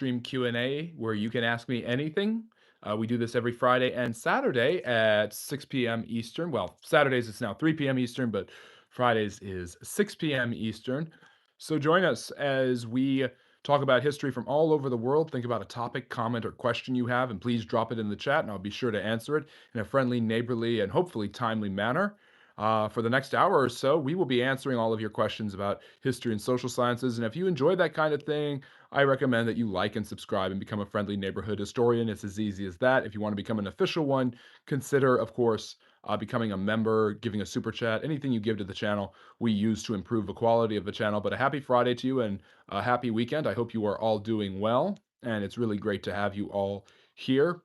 stream Q&A where you can ask me anything. We do this every Friday and Saturday at 6 p.m. Eastern. Well, Saturdays it's now 3 p.m. Eastern, but Fridays is 6 p.m. Eastern. So join us as we talk about history from all over the world. Think about a topic, comment, or question you have, and please drop it in the chat, and I'll be sure to answer it in a friendly, neighborly, and hopefully timely manner. For the next hour or so, we will be answering all of your questions about history and social sciences. And if you enjoy that kind of thing, I recommend that you like and subscribe and become a friendly neighborhood historian. It's as easy as that. If you want to become an official one, consider, of course, becoming a member, giving a super chat. Anything you give to the channel, we use to improve the quality of the channel. But a happy Friday to you and a happy weekend. I hope you are all doing well. And it's really great to have you all here.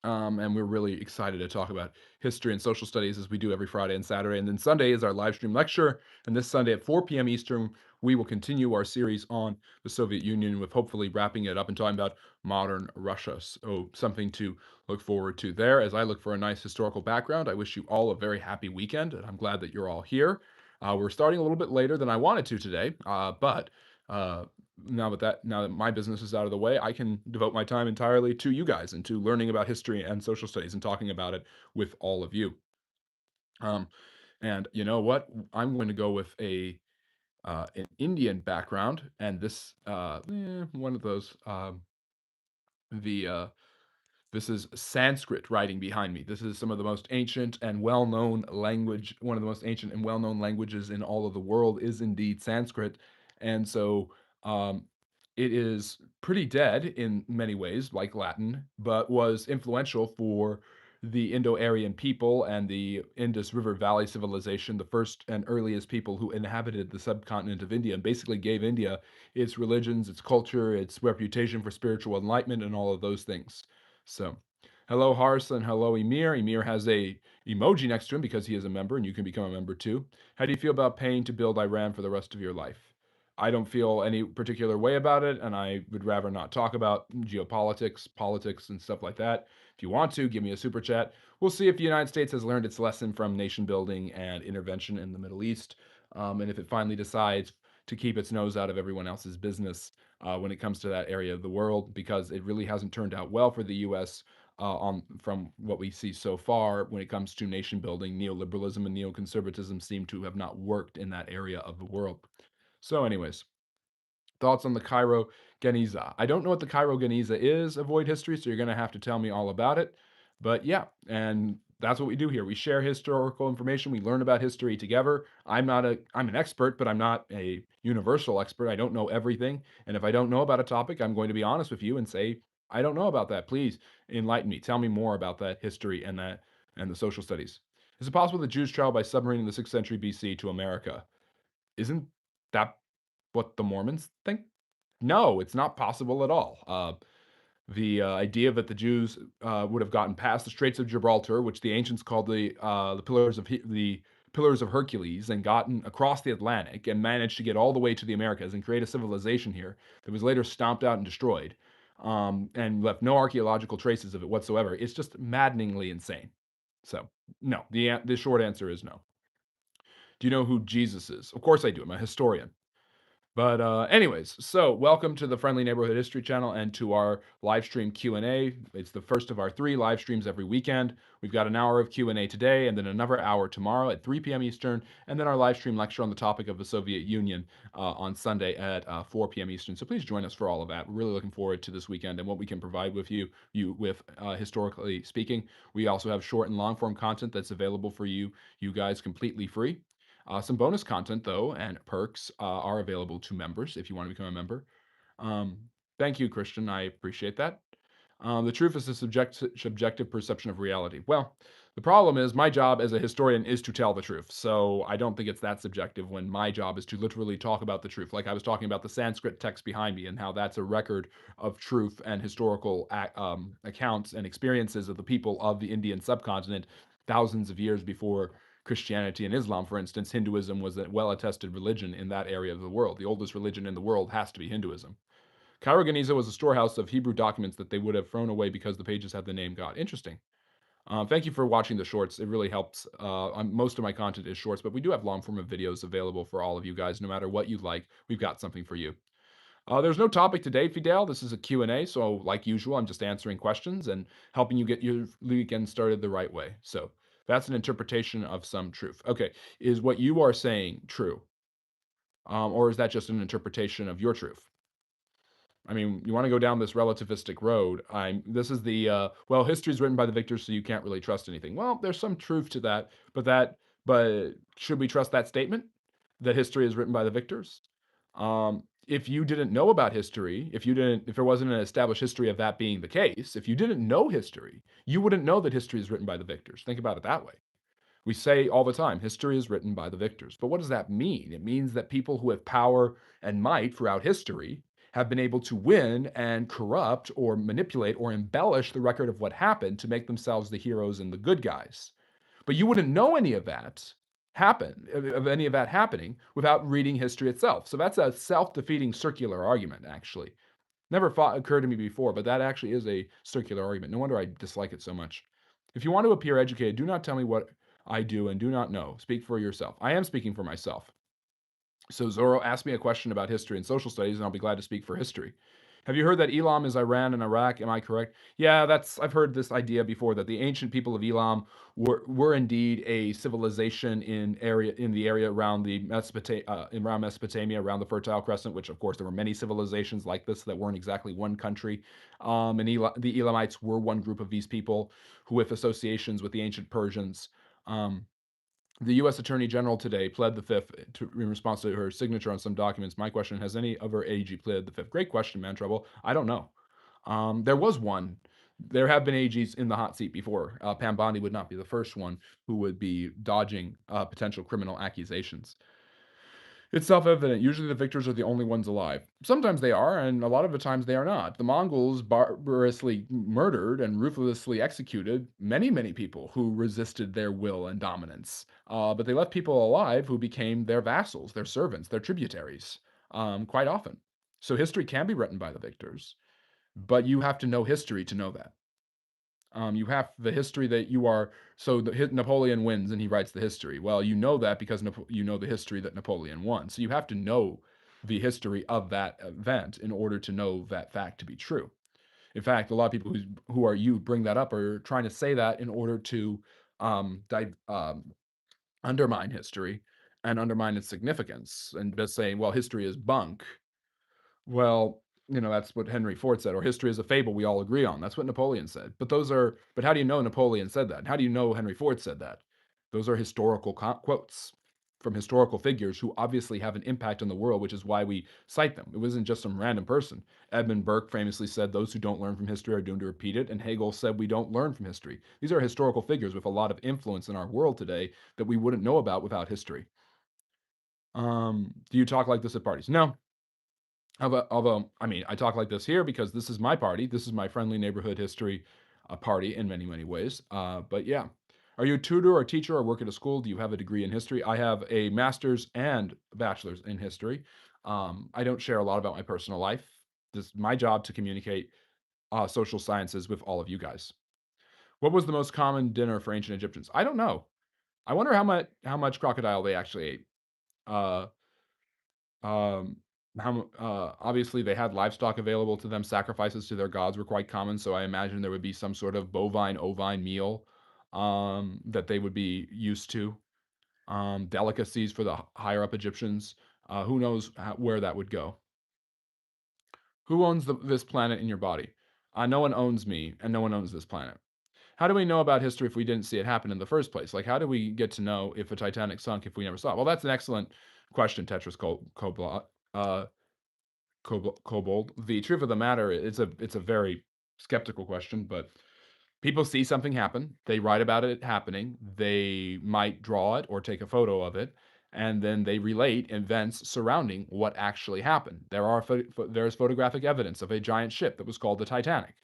And we're really excited to talk about history and social studies as we do every Friday and Saturday. And then Sunday is our live stream lecture. And this Sunday at 4 p.m. Eastern, we will continue our series on the Soviet Union with hopefully wrapping it up and talking about modern Russia. So something to look forward to there. As I look for a nice historical background, I wish you all a very happy weekend. And I'm glad that you're all here. We're starting a little bit later than I wanted to today, but uh, now that my business is out of the way, I can devote my time entirely to you guys and to learning about history and social studies and talking about it with all of you. Um, and you know what? I'm going to go with an Indian background, and this one of those the this is Sanskrit writing behind me. This is some of the most ancient and well-known language. One of the most ancient and well-known languages in all of the world is indeed Sanskrit, and so um, it is pretty dead in many ways, like Latin, but was influential for the Indo-Aryan people and the Indus River Valley civilization, the first and earliest people who inhabited the subcontinent of India and basically gave India its religions, its culture, its reputation for spiritual enlightenment, and all of those things. So, hello Hars and hello Emir. Emir has a emoji next to him because he is a member, and you can become a member too. How do you feel about paying to build Iran for the rest of your life? I don't feel any particular way about it, and I would rather not talk about geopolitics, politics, and stuff like that. If you want to, give me a super chat. We'll see if the United States has learned its lesson from nation building and intervention in the Middle East, and if it finally decides to keep its nose out of everyone else's business when it comes to that area of the world, because it really hasn't turned out well for the U.S. On from what we see so far when it comes to nation building. Neoliberalism and neoconservatism seem to have not worked in that area of the world. So, anyways, thoughts on the Cairo Geniza. I don't know what the Cairo Geniza is, Avoid History, so you're going to have to tell me all about it. But yeah, and that's what we do here. We share historical information. We learn about history together. I'm an expert, but I'm not a universal expert. I don't know everything. And if I don't know about a topic, I'm going to be honest with you and say, I don't know about that. Please enlighten me. Tell me more about that history and the social studies. Is it possible that Jews traveled by submarine in the 6th century BC to America? Isn't that what the Mormons think? No, it's not possible at all. The idea that the Jews would have gotten past the Straits of Gibraltar, which the ancients called the pillars of Hercules, and gotten across the Atlantic and managed to get all the way to the Americas and create a civilization here that was later stomped out and destroyed, and left no archaeological traces of it whatsoever. It's just maddeningly insane. So, no, the short answer is no. Do you know who Jesus is? Of course I do. I'm a historian. But anyways, so welcome to the Friendly Neighborhood History Channel and to our live stream Q&A. It's the first of our 3 live streams every weekend. We've got an hour of Q&A today and then another hour tomorrow at 3 p.m. Eastern, and then our live stream lecture on the topic of the Soviet Union on Sunday at 4 p.m. Eastern. So please join us for all of that. We're really looking forward to this weekend and what we can provide with you with historically speaking. We also have short and long form content that's available for you guys completely free. Some bonus content, though, and perks are available to members if you want to become a member. Um, Thank you, Christian. I appreciate that. The truth is a subjective perception of reality. Well, the problem is my job as a historian is to tell the truth. So I don't think it's that subjective when my job is to literally talk about the truth. Like I was talking about the Sanskrit text behind me and how that's a record of truth and historical accounts and experiences of the people of the Indian subcontinent thousands of years before Christianity and Islam, for instance. Hinduism was a well attested religion in that area of the world. The oldest religion in the world has to be Hinduism. Cairo Geniza was a storehouse of Hebrew documents that they would have thrown away because the pages had the name God. Interesting. Thank you for watching the shorts. It really helps. Most of my content is shorts, but we do have long form of videos available for all of you guys. No matter what you like, we've got something for you. There's no topic today, Fidel. This is a Q&A, so like usual, I'm just answering questions and helping you get your weekend started the right way. So that's an interpretation of some truth. Okay, is what you are saying true, or is that just an interpretation of your truth? I mean, you want to go down this relativistic road. This is the well, history is written by the victors, so you can't really trust anything. Well, there's some truth to that, but should we trust that statement that history is written by the victors? If you didn't know about history, if there wasn't an established history of that being the case, if you didn't know history, you wouldn't know that history is written by the victors. Think about it that way. We say all the time, history is written by the victors. But what does that mean? It means that people who have power and might throughout history have been able to win and corrupt or manipulate or embellish the record of what happened to make themselves the heroes and the good guys. But you wouldn't know any of that of any of that happening without reading history itself. So that's a self-defeating circular argument, actually. Never thought occurred to me before, but that actually is a circular argument. No wonder I dislike it so much. If you want to appear educated, do not tell me what I do and do not know. Speak for yourself. I am speaking for myself. So Zoro asked me a question about history and social studies, and I'll be glad to speak for history. Have you heard that Elam is Iran and Iraq? Am I correct? Yeah, I've heard this idea before that the ancient people of Elam were indeed a civilization in the area around around Mesopotamia, around the Fertile Crescent, which of course there were many civilizations like this that weren't exactly one country. And the Elamites were one group of these people who, with associations with the ancient Persians, um, the U.S. Attorney General today pled the fifth in response to her signature on some documents. My question: has any other AG pled the fifth? Great question, man. Trouble. I don't know. There was one. There have been AGs in the hot seat before. Pam Bondi would not be the first one who would be dodging potential criminal accusations. It's self-evident. Usually the victors are the only ones alive. Sometimes they are, and a lot of the times they are not. The Mongols barbarously murdered and ruthlessly executed many, many people who resisted their will and dominance. But they left people alive who became their vassals, their servants, their tributaries, quite often. So history can be written by the victors, but you have to know history to know that. You have the history that you are. So Napoleon wins, and he writes the history. Well, you know that because you know the history that Napoleon won. So you have to know the history of that event in order to know that fact to be true. In fact, a lot of people who are you bring that up are trying to say that in order to um, di- um, undermine history and undermine its significance, and just saying, well, history is bunk. Well, that's what Henry Ford said, or history is a fable we all agree on. That's what Napoleon said. But how do you know Napoleon said that? How do you know Henry Ford said that? Those are historical quotes from historical figures who obviously have an impact on the world, which is why we cite them. It wasn't just some random person. Edmund Burke famously said, those who don't learn from history are doomed to repeat it. And Hegel said, we don't learn from history. These are historical figures with a lot of influence in our world today that we wouldn't know about without history. Do you talk like this at parties? No, although, I mean, I talk like this here because this is my party. This is my friendly neighborhood history party in many, many ways. But yeah. Are you a tutor or teacher or work at a school? Do you have a degree in history? I have a master's and bachelor's in history. I don't share a lot about my personal life. This is my job to communicate social sciences with all of you guys. What was the most common dinner for ancient Egyptians? I don't know. I wonder how much crocodile they actually ate. Uh, Um, obviously, they had livestock available to them. Sacrifices to their gods were quite common, so I imagine there would be some sort of bovine, ovine meal that they would be used to. Delicacies for the higher up Egyptians. Who knows where that would go? Who owns this planet in your body? No one owns me, and no one owns this planet. How do we know about history if we didn't see it happen in the first place? Like, how do we get to know if a Titanic sunk if we never saw it? Well, that's an excellent question, Tetris Koblat. Kobold. The truth of the matter, it's a very skeptical question, but people see something happen, they write about it happening, they might draw it or take a photo of it, and then they relate events surrounding what actually happened. There's photographic evidence of a giant ship that was called the Titanic.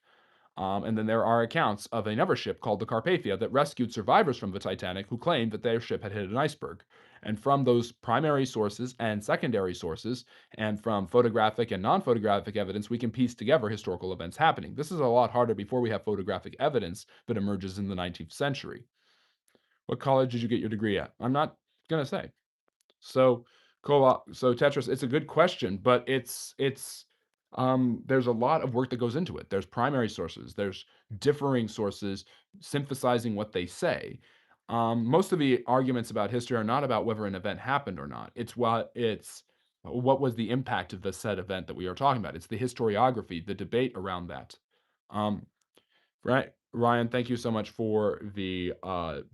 And then there are accounts of another ship called the Carpathia that rescued survivors from the Titanic who claimed that their ship had hit an iceberg. And from those primary sources and secondary sources, and from photographic and non photographic evidence, we can piece together historical events happening. This is a lot harder before we have photographic evidence that emerges in the 19th century. What college did you get your degree at? I'm not going to say. So, so Tetris, it's a good question, but it's There's a lot of work that goes into it. There's primary sources, there's differing sources synthesizing what they say. Most of the arguments about history are not about whether an event happened or not. What was the impact of the said event that we are talking about. It's the historiography, the debate around that. Um, right, Ryan, thank you so much for the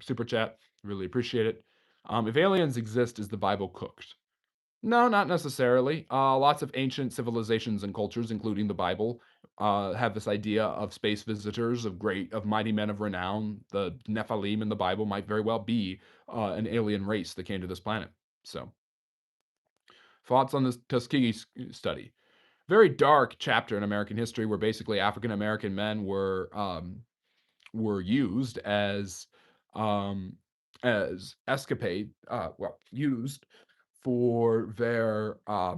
super chat. Really appreciate it. If aliens exist, is the Bible cooked? No, not necessarily. Lots of ancient civilizations and cultures, including the Bible, have this idea of space visitors, of mighty men of renown. The Nephilim in the Bible might very well be an alien race that came to this planet. So, thoughts on this Tuskegee study? Very dark chapter in American history, where basically African American men were used um, as escapade, used for their I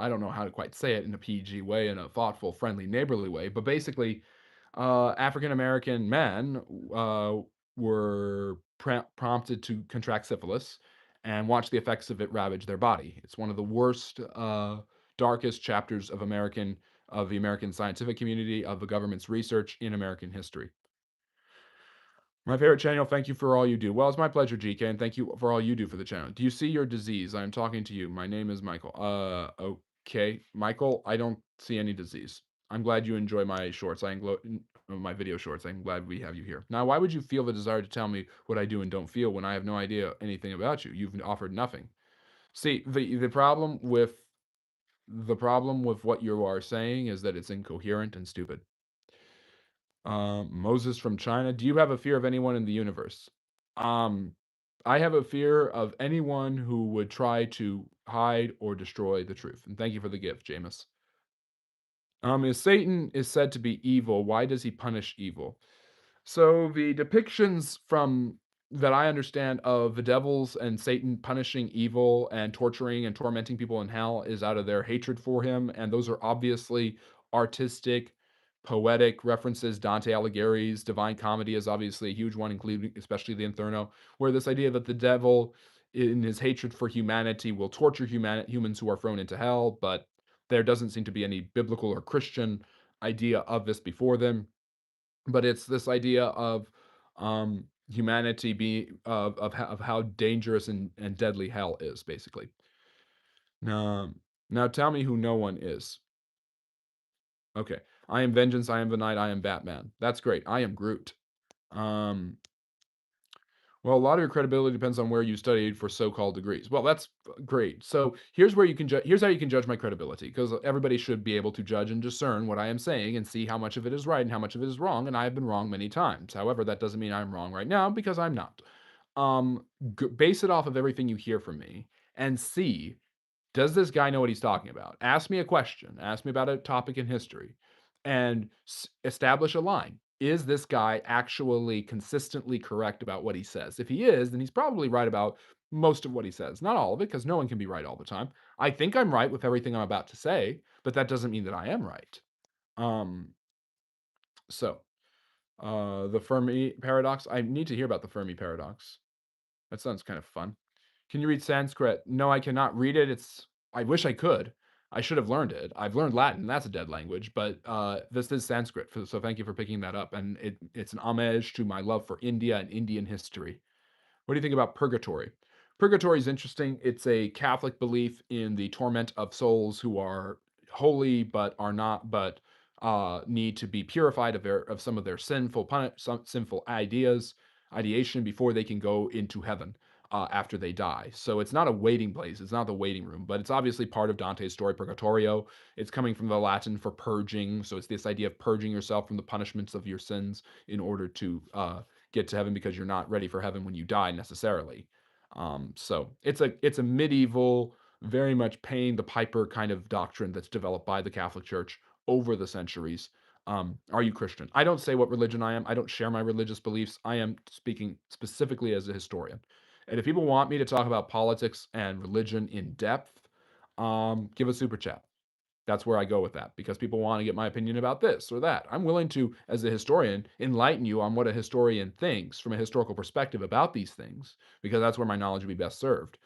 don't know how to quite say it in a PG way, in a thoughtful, friendly, neighborly way, but basically, African American men uh, were prompted to contract syphilis and watch the effects of it ravage their body. It's one of the worst, darkest chapters of the American scientific community, of the government's research in American history. My favorite channel, thank you for all you do. Well, it's my pleasure, GK, and thank you for all you do for the channel. Do you see your disease? I am talking to you. My name is Michael. Okay. Michael, I don't see any disease. I'm glad you enjoy my shorts. My video shorts. I'm glad we have you here. Now, why would you feel the desire to tell me what I do and don't feel when I have no idea anything about you? You've offered nothing. See, the problem with what you are saying is that it's incoherent and stupid. Moses from China. Do you have a fear of anyone in the universe? Um, I have a fear of anyone who would try to hide or destroy the truth. And thank you for the gift, Jameis. If Satan is said to be evil, why does he punish evil? So the depictions from that I understand of the devils and Satan punishing evil and torturing and tormenting people in hell is out of their hatred for him, and those are obviously artistic, poetic references. Dante Alighieri's Divine Comedy is obviously a huge one, including especially the Inferno, where this idea that the devil, in his hatred for humanity, will torture humans who are thrown into hell, but there doesn't seem to be any biblical or Christian idea of this before them, but it's this idea of humanity being of how dangerous and deadly hell is, basically. Now tell me who no one is. Okay, I am vengeance, I am the night, I am Batman. That's great. I am Groot. um Well, a lot of your credibility depends on where you studied for so-called degrees. Well, that's great. So here's where you can here's how you can judge my credibility, because everybody should be able to judge and discern what I am saying and see how much of it is right and how much of it is wrong. And I have been wrong many times. However, that doesn't mean I'm wrong right now, because I'm not. Um, Base it off of everything you hear from me and see, does this guy know what he's talking about? Ask me a question, ask me about a topic in history, and establish a line. Is this guy actually consistently correct about what he says? If he is, then he's probably right about most of what he says. Not all of it, because no one can be right all the time. I think I'm right with everything I'm about to say, but that doesn't mean that I am right. Um, so, the Fermi paradox. I need to hear about the Fermi paradox. That sounds kind of fun. Can you read Sanskrit? No, I cannot read it. I wish I could. I should have learned it. I've learned Latin. That's a dead language, but this is Sanskrit. So thank you for picking that up. And it's an homage to my love for India and Indian history. What do you think about purgatory? Purgatory is interesting. It's a Catholic belief in the torment of souls who are holy but are not, but need to be purified of some of their some sinful ideation before they can go into heaven after they die. So it's not a waiting place. It's not the waiting room, but it's obviously part of Dante's story, Purgatorio. It's coming from the Latin for purging. So it's this idea of purging yourself from the punishments of your sins in order to get to heaven, because you're not ready for heaven when you die necessarily. So it's a medieval, very much paying the piper kind of doctrine that's developed by the Catholic Church over the centuries. Are you Christian? I don't say what religion I am. I don't share my religious beliefs. I am speaking specifically as a historian. And if people want me to talk about politics and religion in depth, give a super chat. That's where I go with that, because people want to get my opinion about this or that. I'm willing to, as a historian, enlighten you on what a historian thinks from a historical perspective about these things, because that's where my knowledge would be best served.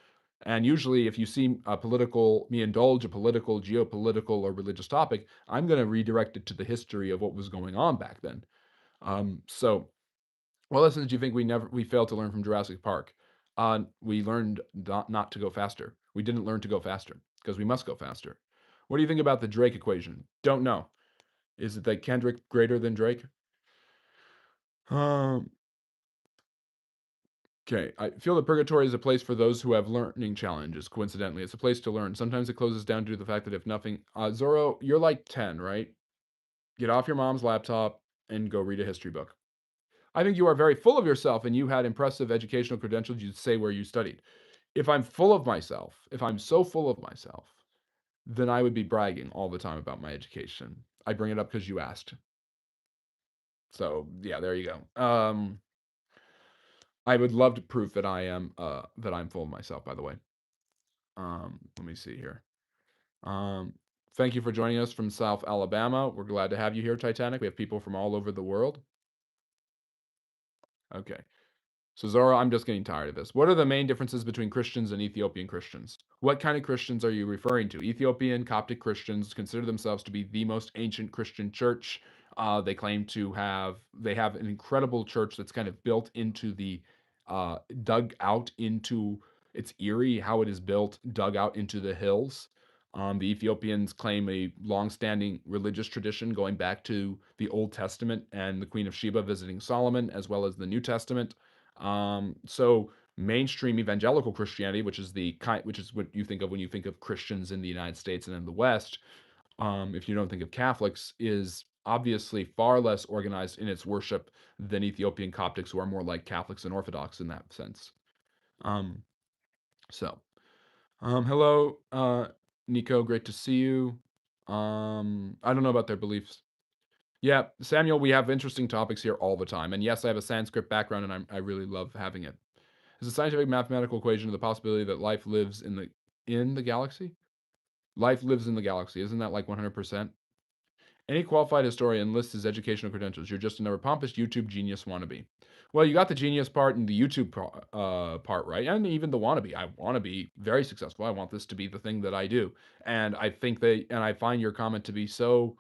And usually, if you see me indulge a political, geopolitical, or religious topic, I'm going to redirect it to the history of what was going on back then. So, what lessons do you think we failed to learn from Jurassic Park? We learned not to go faster. We didn't learn to go faster because we must go faster. What do you think about the Drake equation? Don't know. Is it that Kendrick greater than Drake? Um, Okay, I feel that purgatory is a place for those who have learning challenges. Coincidentally, it's a place to learn. Sometimes it closes down due to the fact that if nothing, Zoro, you're like 10, right? Get off your mom's laptop and go read a history book. I think you are very full of yourself and you had impressive educational credentials. You'd say where you studied. If I'm full of myself, if I'm so full of myself, then I would be bragging all the time about my education. I bring it up because you asked. So yeah, there you go. I would love to prove that I'm full of myself. By the way, let me see here. Um, Thank you for joining us from South Alabama. We're glad to have you here, Titanic. We have people from all over the world. Okay. So, Zora, I'm just getting tired of this. What are the main differences between Christians and Ethiopian Christians? What kind of Christians are you referring to? Ethiopian Coptic Christians consider themselves to be the most ancient Christian church. They claim to have an incredible church that's kind of built into dug out into, it's eerie how it is built, dug out into the hills. The Ethiopians claim a long-standing religious tradition going back to the Old Testament and the Queen of Sheba visiting Solomon, as well as the New Testament. So mainstream evangelical Christianity, which is what you think of when you think of Christians in the United States and in the West, if you don't think of Catholics, is obviously far less organized in its worship than Ethiopian Coptics, who are more like Catholics and Orthodox in that sense. Um, so, Hello, Nico, great to see you. I don't know about their beliefs. Yeah, Samuel, we have interesting topics here all the time. And yes, I have a Sanskrit background and I really love having it. Is a scientific mathematical equation of the possibility that life lives in the galaxy? Life lives in the galaxy. Isn't that like 100%? Any qualified historian lists his educational credentials. You're just another pompous YouTube genius wannabe. Well, you got the genius part and the YouTube part right, and even the wannabe. I want to be very successful. I want this to be the thing that I do, and I find your comment to be so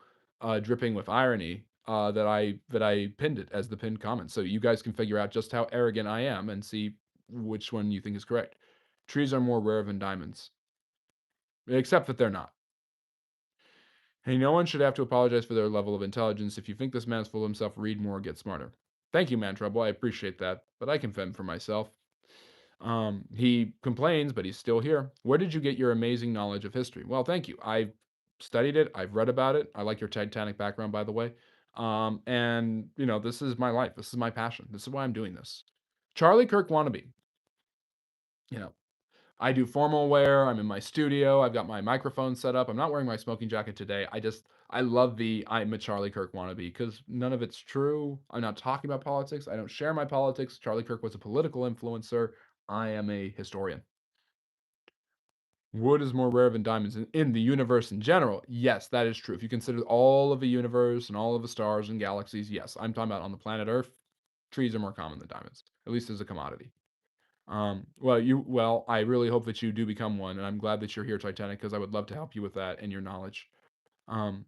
dripping with irony that I pinned it as the pinned comment. So you guys can figure out just how arrogant I am and see which one you think is correct. Trees are more rare than diamonds, except that they're not. Hey, no one should have to apologize for their level of intelligence. If you think this man's full of himself, read more, get smarter. Thank you, Man Trouble. I appreciate that, but I can fend for myself. He complains, but he's still here. Where did you get your amazing knowledge of history? Well, thank you. I've studied it. I've read about it. I like your Titanic background, by the way. And this is my life. This is my passion. This is why I'm doing this. Charlie Kirk wannabe. You know, I do formal wear. I'm in my studio. I've got my microphone set up. I'm not wearing my smoking jacket today. I love the I'm a Charlie Kirk wannabe because none of it's true. I'm not talking about politics. I don't share my politics. Charlie Kirk was a political influencer. I am a historian. Wood is more rare than diamonds in the universe in general. Yes, that is true. If you consider all of the universe and all of the stars and galaxies, yes, I'm talking about on the planet Earth, trees are more common than diamonds, at least as a commodity. I really hope that you do become one, and I'm glad that you're here, Titanic, because I would love to help you with that and your knowledge. Um,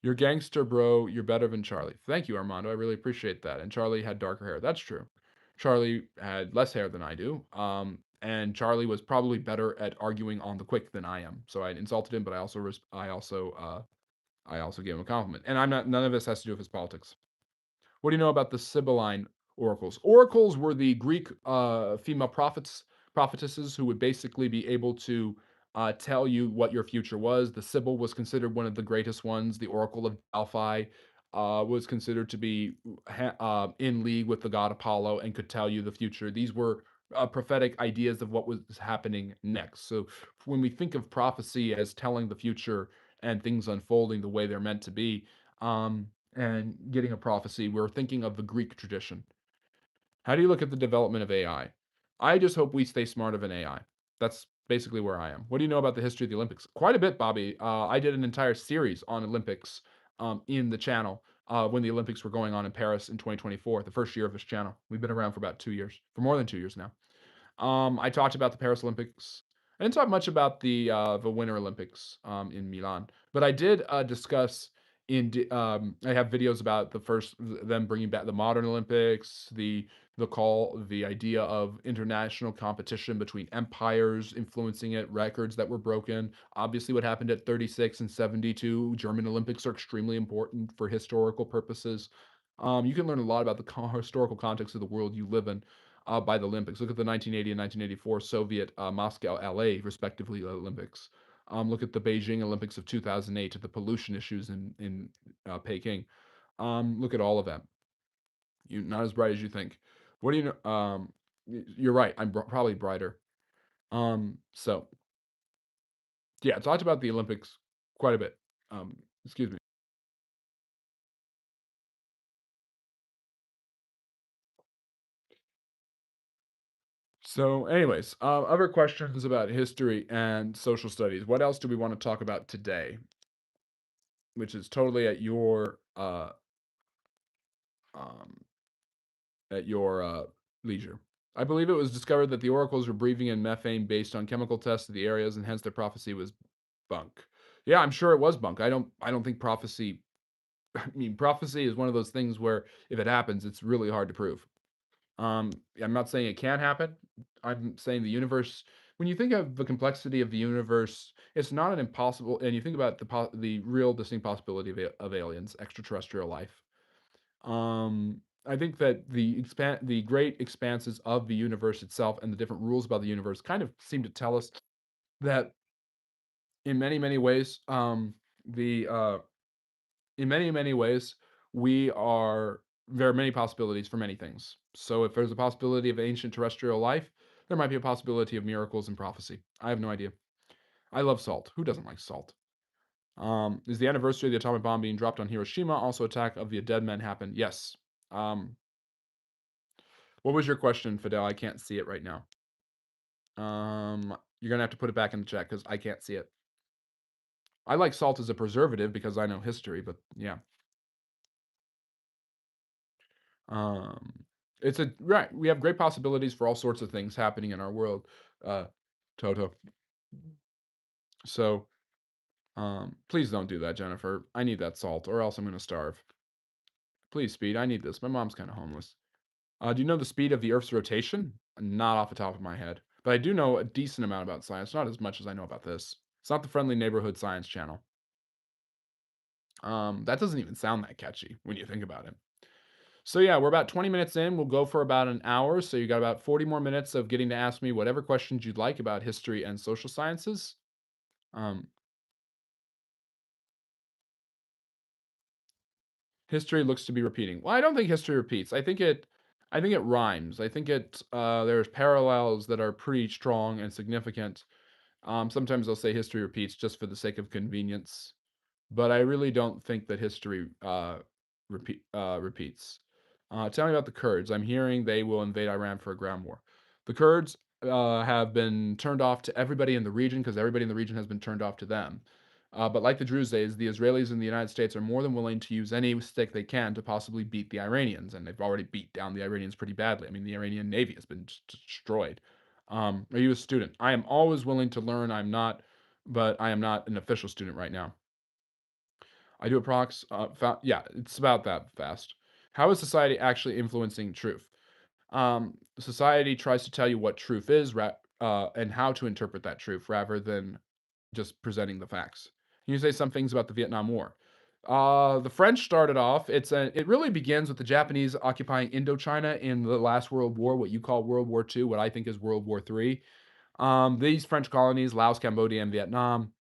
you're gangster, bro. You're better than Charlie. Thank you, Armando. I really appreciate that. And Charlie had darker hair. That's true. Charlie had less hair than I do. And Charlie was probably better at arguing on the quick than I am. So I insulted him, but I also gave him a compliment. And I'm not. None of this has to do with his politics. What do you know about the Sibylline oracles? Oracles were the Greek female prophetesses who would basically be able to tell you what your future was. The Sibyl was considered one of the greatest ones. The Oracle of Delphi was considered to be in league with the god Apollo and could tell you the future. These were prophetic ideas of what was happening next. So when we think of prophecy as telling the future and things unfolding the way they're meant to be, and getting a prophecy, we're thinking of the Greek tradition. How do you look at the development of AI? I just hope we stay smarter than AI. That's basically where I am. What do you know about the history of the Olympics? Quite a bit, Bobby. I did an entire series on Olympics in the channel when the Olympics were going on in Paris in 2024, the first year of this channel. We've been around for about 2 years, for more than 2 years now. I talked about the Paris Olympics. I didn't talk much about the Winter Olympics in Milan, but I did discuss I have videos about them bringing back the modern Olympics, the idea of international competition between empires influencing it, records that were broken. Obviously, what happened at 36 and 72, German Olympics are extremely important for historical purposes. You can learn a lot about the historical context of the world you live in by the Olympics. Look at the 1980 and 1984 Soviet Moscow, LA, respectively, Olympics. Look at the Beijing Olympics of 2008, the pollution issues in Peking. Look at all of that. You not as bright as you think. What do you know? You're right. I'm probably brighter. So yeah, I talked about the Olympics quite a bit. Excuse me. So, anyways, other questions about history and social studies. What else do we want to talk about today? Which is totally um, at your leisure. I believe it was discovered that the oracles were breathing in methane based on chemical tests of the areas, and hence their prophecy was bunk. Yeah, I'm sure it was bunk. I don't think prophecy. I mean, prophecy is one of those things where if it happens, it's really hard to prove. I'm not saying it can't happen. I'm saying the universe. When you think of the complexity of the universe, it's not an impossible. And you think about the real distinct possibility of aliens, extraterrestrial life. I think that the great expanses of the universe itself and the different rules about the universe kind of seem to tell us that in many ways, the in many ways, we are there are many possibilities for many things. So if there's a possibility of ancient terrestrial life, there might be a possibility of miracles and prophecy. I have no idea. I love salt. Who doesn't like salt? Is the anniversary of the atomic bomb being dropped on Hiroshima also attack of the dead men happened? Yes. Um, what was your question, Fidel? I can't see it right now. You're gonna have to put it back in the chat because I can't see it. I like salt as a preservative because I know history, but yeah. Um, it's a right. We have great possibilities for all sorts of things happening in our world, uh, Toto. So, please don't do that, Jennifer. I need that salt, or else I'm gonna starve. Please, Speed. I need this. My mom's kind of homeless. Do you know the speed of the Earth's rotation? Not off the top of my head, but I do know a decent amount about science. Not as much as I know about this. It's not the Friendly Neighborhood Science Channel. That doesn't even sound that catchy when you think about it. So yeah, we're about 20 minutes in. We'll go for about an hour. So you got about 40 more minutes of getting to ask me whatever questions you'd like about history and social sciences. Um, History looks to be repeating. Well, I don't think history repeats. I think it rhymes. I think there's parallels that are pretty strong and significant. Sometimes they'll say history repeats just for the sake of convenience, but I really don't think that history repeats. Tell me about the Kurds. I'm hearing they will invade Iran for a ground war. The Kurds have been turned off to everybody in the region because everybody in the region has been turned off to them. But like the Druzes, the Israelis and the United States are more than willing to use any stick they can to possibly beat the Iranians, and they've already beat down the Iranians pretty badly. I mean, the Iranian Navy has been destroyed. Are you a student? I am always willing to learn. But I am not an official student right now. I do a prox. Yeah, it's about that fast. How is society actually influencing truth? Society tries to tell you what truth is, and how to interpret that truth, rather than just presenting the facts. Can you say some things about the Vietnam War? The French started off. It really begins with the Japanese occupying Indochina in the last World War, what you call World War II, what I think is World War III. These French colonies, Laos, Cambodia, and Vietnam,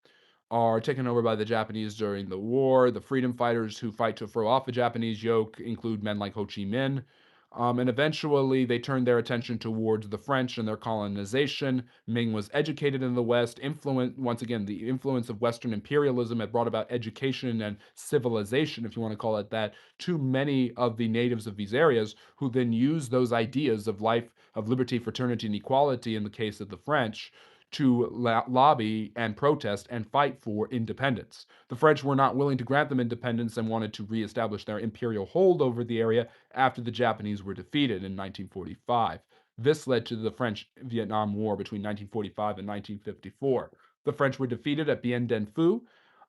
are taken over by the Japanese during the war. The freedom fighters who fight to throw off the Japanese yoke include men like Ho Chi Minh. And eventually, they turned their attention towards the French and their colonization. Ming was educated in the West. Once again, the influence of Western imperialism had brought about education and civilization, if you want to call it that, to many of the natives of these areas, who then used those ideas of life, of liberty, fraternity, and equality in the case of the French to lobby and protest and fight for independence. The French were not willing to grant them independence and wanted to reestablish their imperial hold over the area after the Japanese were defeated in 1945. This led to the French Vietnam War between 1945 and 1954. The French were defeated at Bien Dien Phu.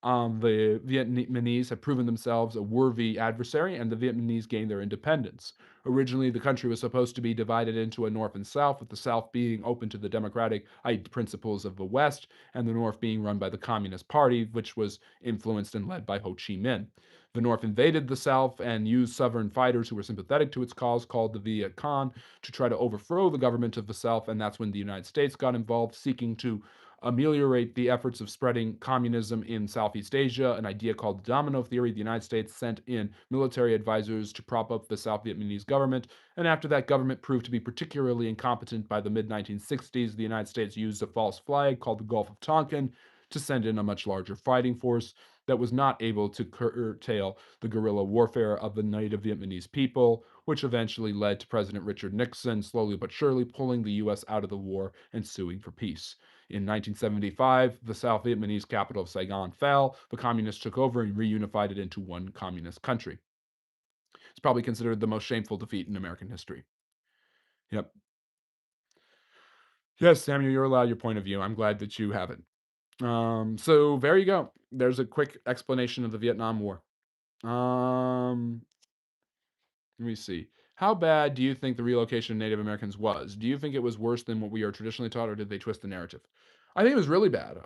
The Vietnamese have proven themselves a worthy adversary, and the Vietnamese gained their independence. Originally, the country was supposed to be divided into a North and South, with the South being open to the democratic principles of the West, and the North being run by the Communist Party, which was influenced and led by Ho Chi Minh. The North invaded the South and used Southern fighters who were sympathetic to its cause, called the Viet Cong, to try to overthrow the government of the South. And that's when the United States got involved, seeking to ameliorate the efforts of spreading communism in Southeast Asia, an idea called the domino theory. The United States sent in military advisors to prop up the South Vietnamese government. And after that government proved to be particularly incompetent by the mid 1960s, the United States used a false flag called the Gulf of Tonkin to send in a much larger fighting force that was not able to curtail the guerrilla warfare of the native Vietnamese people, which eventually led to President Richard Nixon slowly but surely pulling the US out of the war and suing for peace. In 1975, the South Vietnamese capital of Saigon fell. The communists took over and reunified it into one communist country. It's probably considered the most shameful defeat in American history. Yep. Yes, Samuel, you're allowed your point of view. I'm glad that you have it. So there you go. There's a quick explanation of the Vietnam War. Um, Let me see. How bad do you think the relocation of Native Americans was? Do you think it was worse than what we are traditionally taught, or did they twist the narrative? I think it was really bad.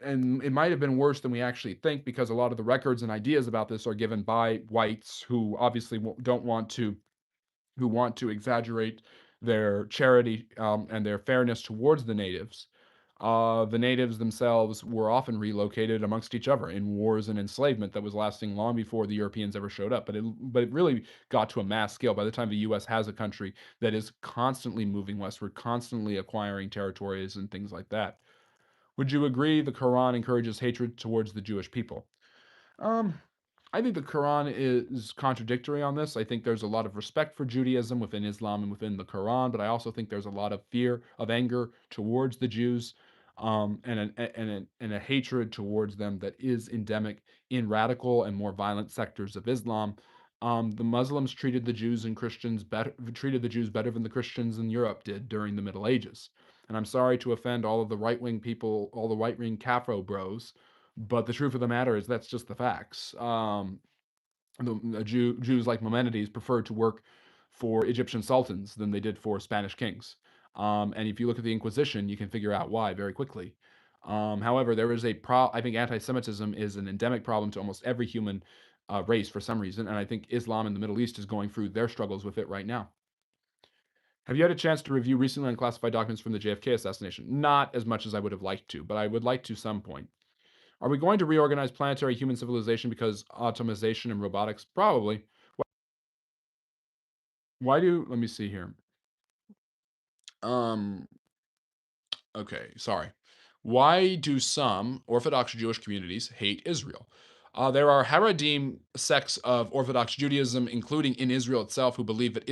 And it might have been worse than we actually think, because a lot of the records and ideas about this are given by whites who obviously don't want to, who want to exaggerate their charity and their fairness towards the natives. The natives themselves were often relocated amongst each other in wars and enslavement that was lasting long before the Europeans ever showed up. But it really got to a mass scale by the time the U.S. has a country that is constantly moving westward, constantly acquiring territories and things like that. Would you agree the Quran encourages hatred towards the Jewish people? Um, I think the Quran is contradictory on this. I think there's a lot of respect for Judaism within Islam and within the Quran, but I also think there's a lot of fear, of anger towards the Jews, and a hatred towards them that is endemic in radical and more violent sectors of Islam. The Muslims treated the Jews better than the Christians in Europe did during the Middle Ages. And I'm sorry to offend all of the right wing people, all the right wing Cathro bros, but the truth of the matter is that's just the facts. Jews like Maimonides preferred to work for Egyptian sultans than they did for Spanish kings. And if you look at the Inquisition, you can figure out why very quickly. However, there is I think anti-Semitism is an endemic problem to almost every human race for some reason, and I think Islam in the Middle East is going through their struggles with it right now. Have you had a chance to review recently unclassified documents from the JFK assassination? Not as much as I would have liked to, but I would like to some point. Are we going to reorganize planetary human civilization because automation and robotics? Probably. Why do let me see here. Um, okay, sorry. Why do some Orthodox Jewish communities hate Israel? There are Haredim sects of Orthodox Judaism, including in Israel itself, who believe that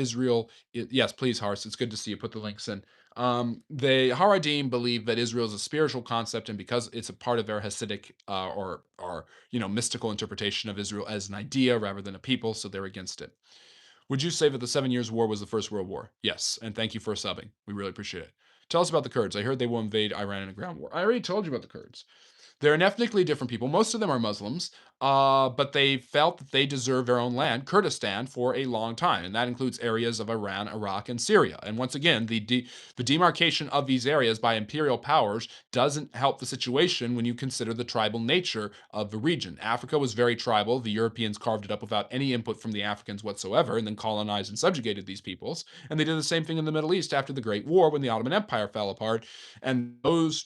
yes, please, Hars, it's good to see you. Put the links in. The Haredim believe that Israel is a spiritual concept, and because it's a part of their Hasidic or mystical interpretation of Israel as an idea rather than a people, so they're against it. Would you say that the 7 Years' War was the First World War? Yes, and thank you for subbing. We really appreciate it. Tell us about the Kurds. I heard they will invade Iran in a ground war. I already told you about the Kurds. They're an ethnically different people. Most of them are Muslims, but they felt that they deserve their own land, Kurdistan, for a long time, and that includes areas of Iran, Iraq, and Syria. And once again, the demarcation of these areas by imperial powers doesn't help the situation when you consider the tribal nature of the region. Africa was very tribal. The Europeans carved it up without any input from the Africans whatsoever, and then colonized and subjugated these peoples. And they did the same thing in the Middle East after the Great War when the Ottoman Empire fell apart. And those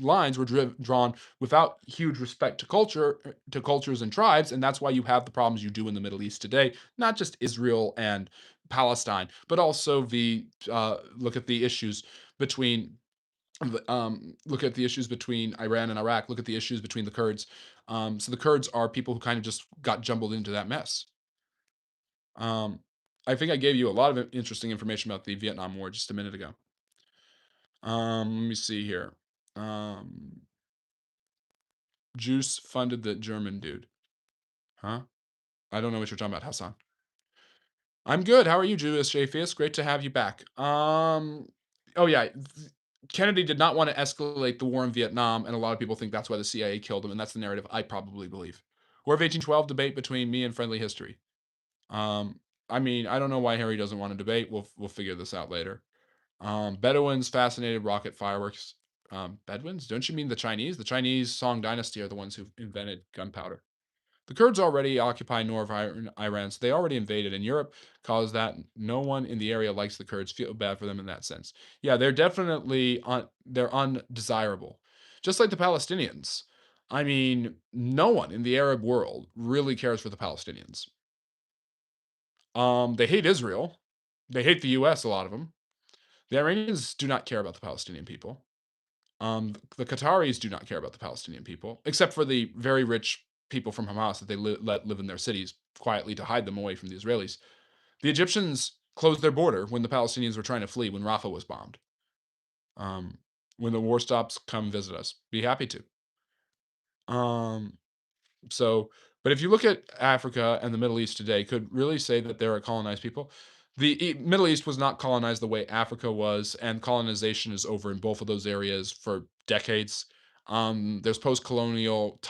lines were drawn without huge respect to cultures and tribes, and that's why you have the problems you do in the Middle East today. Not just Israel and Palestine, but also the look at the issues between look at the issues between Iran and Iraq. Look at the issues between the Kurds. So the Kurds are people who kind of just got jumbled into that mess. Um, I think I gave you a lot of interesting information about the Vietnam War just a minute ago. Let me see here. Um, Juice funded the German dude. Huh? I don't know what you're talking about, Hassan. I'm good. How are you, Julius Japhius? Great to have you back. Oh yeah, Kennedy did not want to escalate the war in Vietnam, and a lot of people think that's why the CIA killed him, and that's the narrative I probably believe. War of 1812 debate between me and friendly history. Um, I mean, I don't know why Harry doesn't want to debate. We'll figure this out later. Bedouins fascinated rocket fireworks. Bedouins? Don't you mean the Chinese? The Chinese Song Dynasty are the ones who invented gunpowder. The Kurds already occupy north of Iran, so they already invaded, and Europe caused that. No one in the area likes the Kurds. Feel bad for them in that sense. Yeah, they're definitely they're undesirable, just like the Palestinians. I mean, no one in the Arab world really cares for the Palestinians. They hate Israel. They hate the U.S. A lot of them. The Iranians do not care about the Palestinian people. The Qataris do not care about the Palestinian people, except for the very rich people from Hamas that they let live in their cities quietly to hide them away from the Israelis. The Egyptians closed their border when the Palestinians were trying to flee when Rafah was bombed. Um, when the war stops, come visit us. Be happy to. Um, So, but if you look at Africa and the Middle East today, could really say that they're a colonized people. The Middle East was not colonized the way Africa was, and colonization is over in both of those areas for decades. There's post-colonial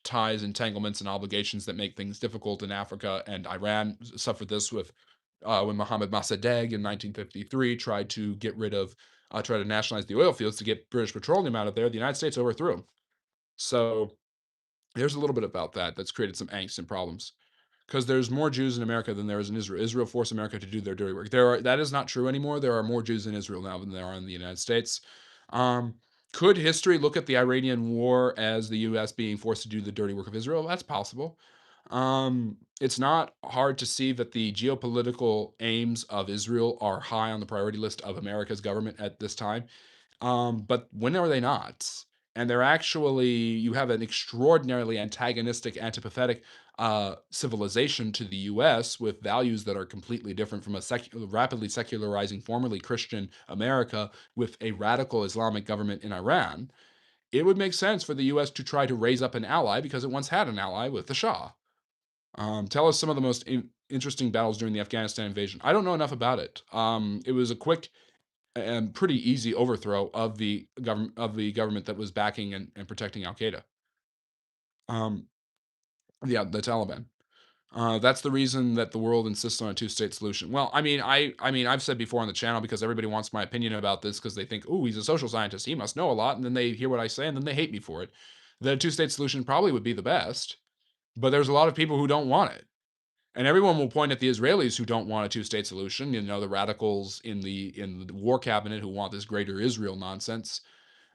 ties, entanglements, and obligations that make things difficult in Africa, and Iran suffered this with when Mohammed Mossadegh in 1953 tried to nationalize the oil fields to get British petroleum out of there. The United States overthrew him. So there's a little bit about that that's created some angst and problems because there's more Jews in America than there is in Israel. Israel forced America to do their dirty work. That is not true anymore. There are more Jews in Israel now than there are in the United States. Um, could history look at the Iranian War as the U.S. being forced to do the dirty work of Israel? That's possible. It's not hard to see that the geopolitical aims of Israel are high on the priority list of America's government at this time. But when are they not? And they're actually you have an extraordinarily antagonistic, antipathetic civilization to the U.S. with values that are completely different from a rapidly secularizing, formerly Christian America with a radical Islamic government in Iran. It would make sense for the U.S. to try to raise up an ally because it once had an ally with the Shah. Tell us some of the most interesting battles during the Afghanistan invasion. I don't know enough about it. It was a quick and pretty easy overthrow of the government that was backing and protecting Al Qaeda. Um, yeah, the Taliban. That's the reason that the world insists on a two-state solution. Well, I mean, I've said before on the channel because everybody wants my opinion about this because they think, oh, he's a social scientist, he must know a lot, and then they hear what I say and then they hate me for it. The two-state solution probably would be the best, but there's a lot of people who don't want it. And everyone will point at the Israelis who don't want a two-state solution, the radicals in the war cabinet who want this greater Israel nonsense.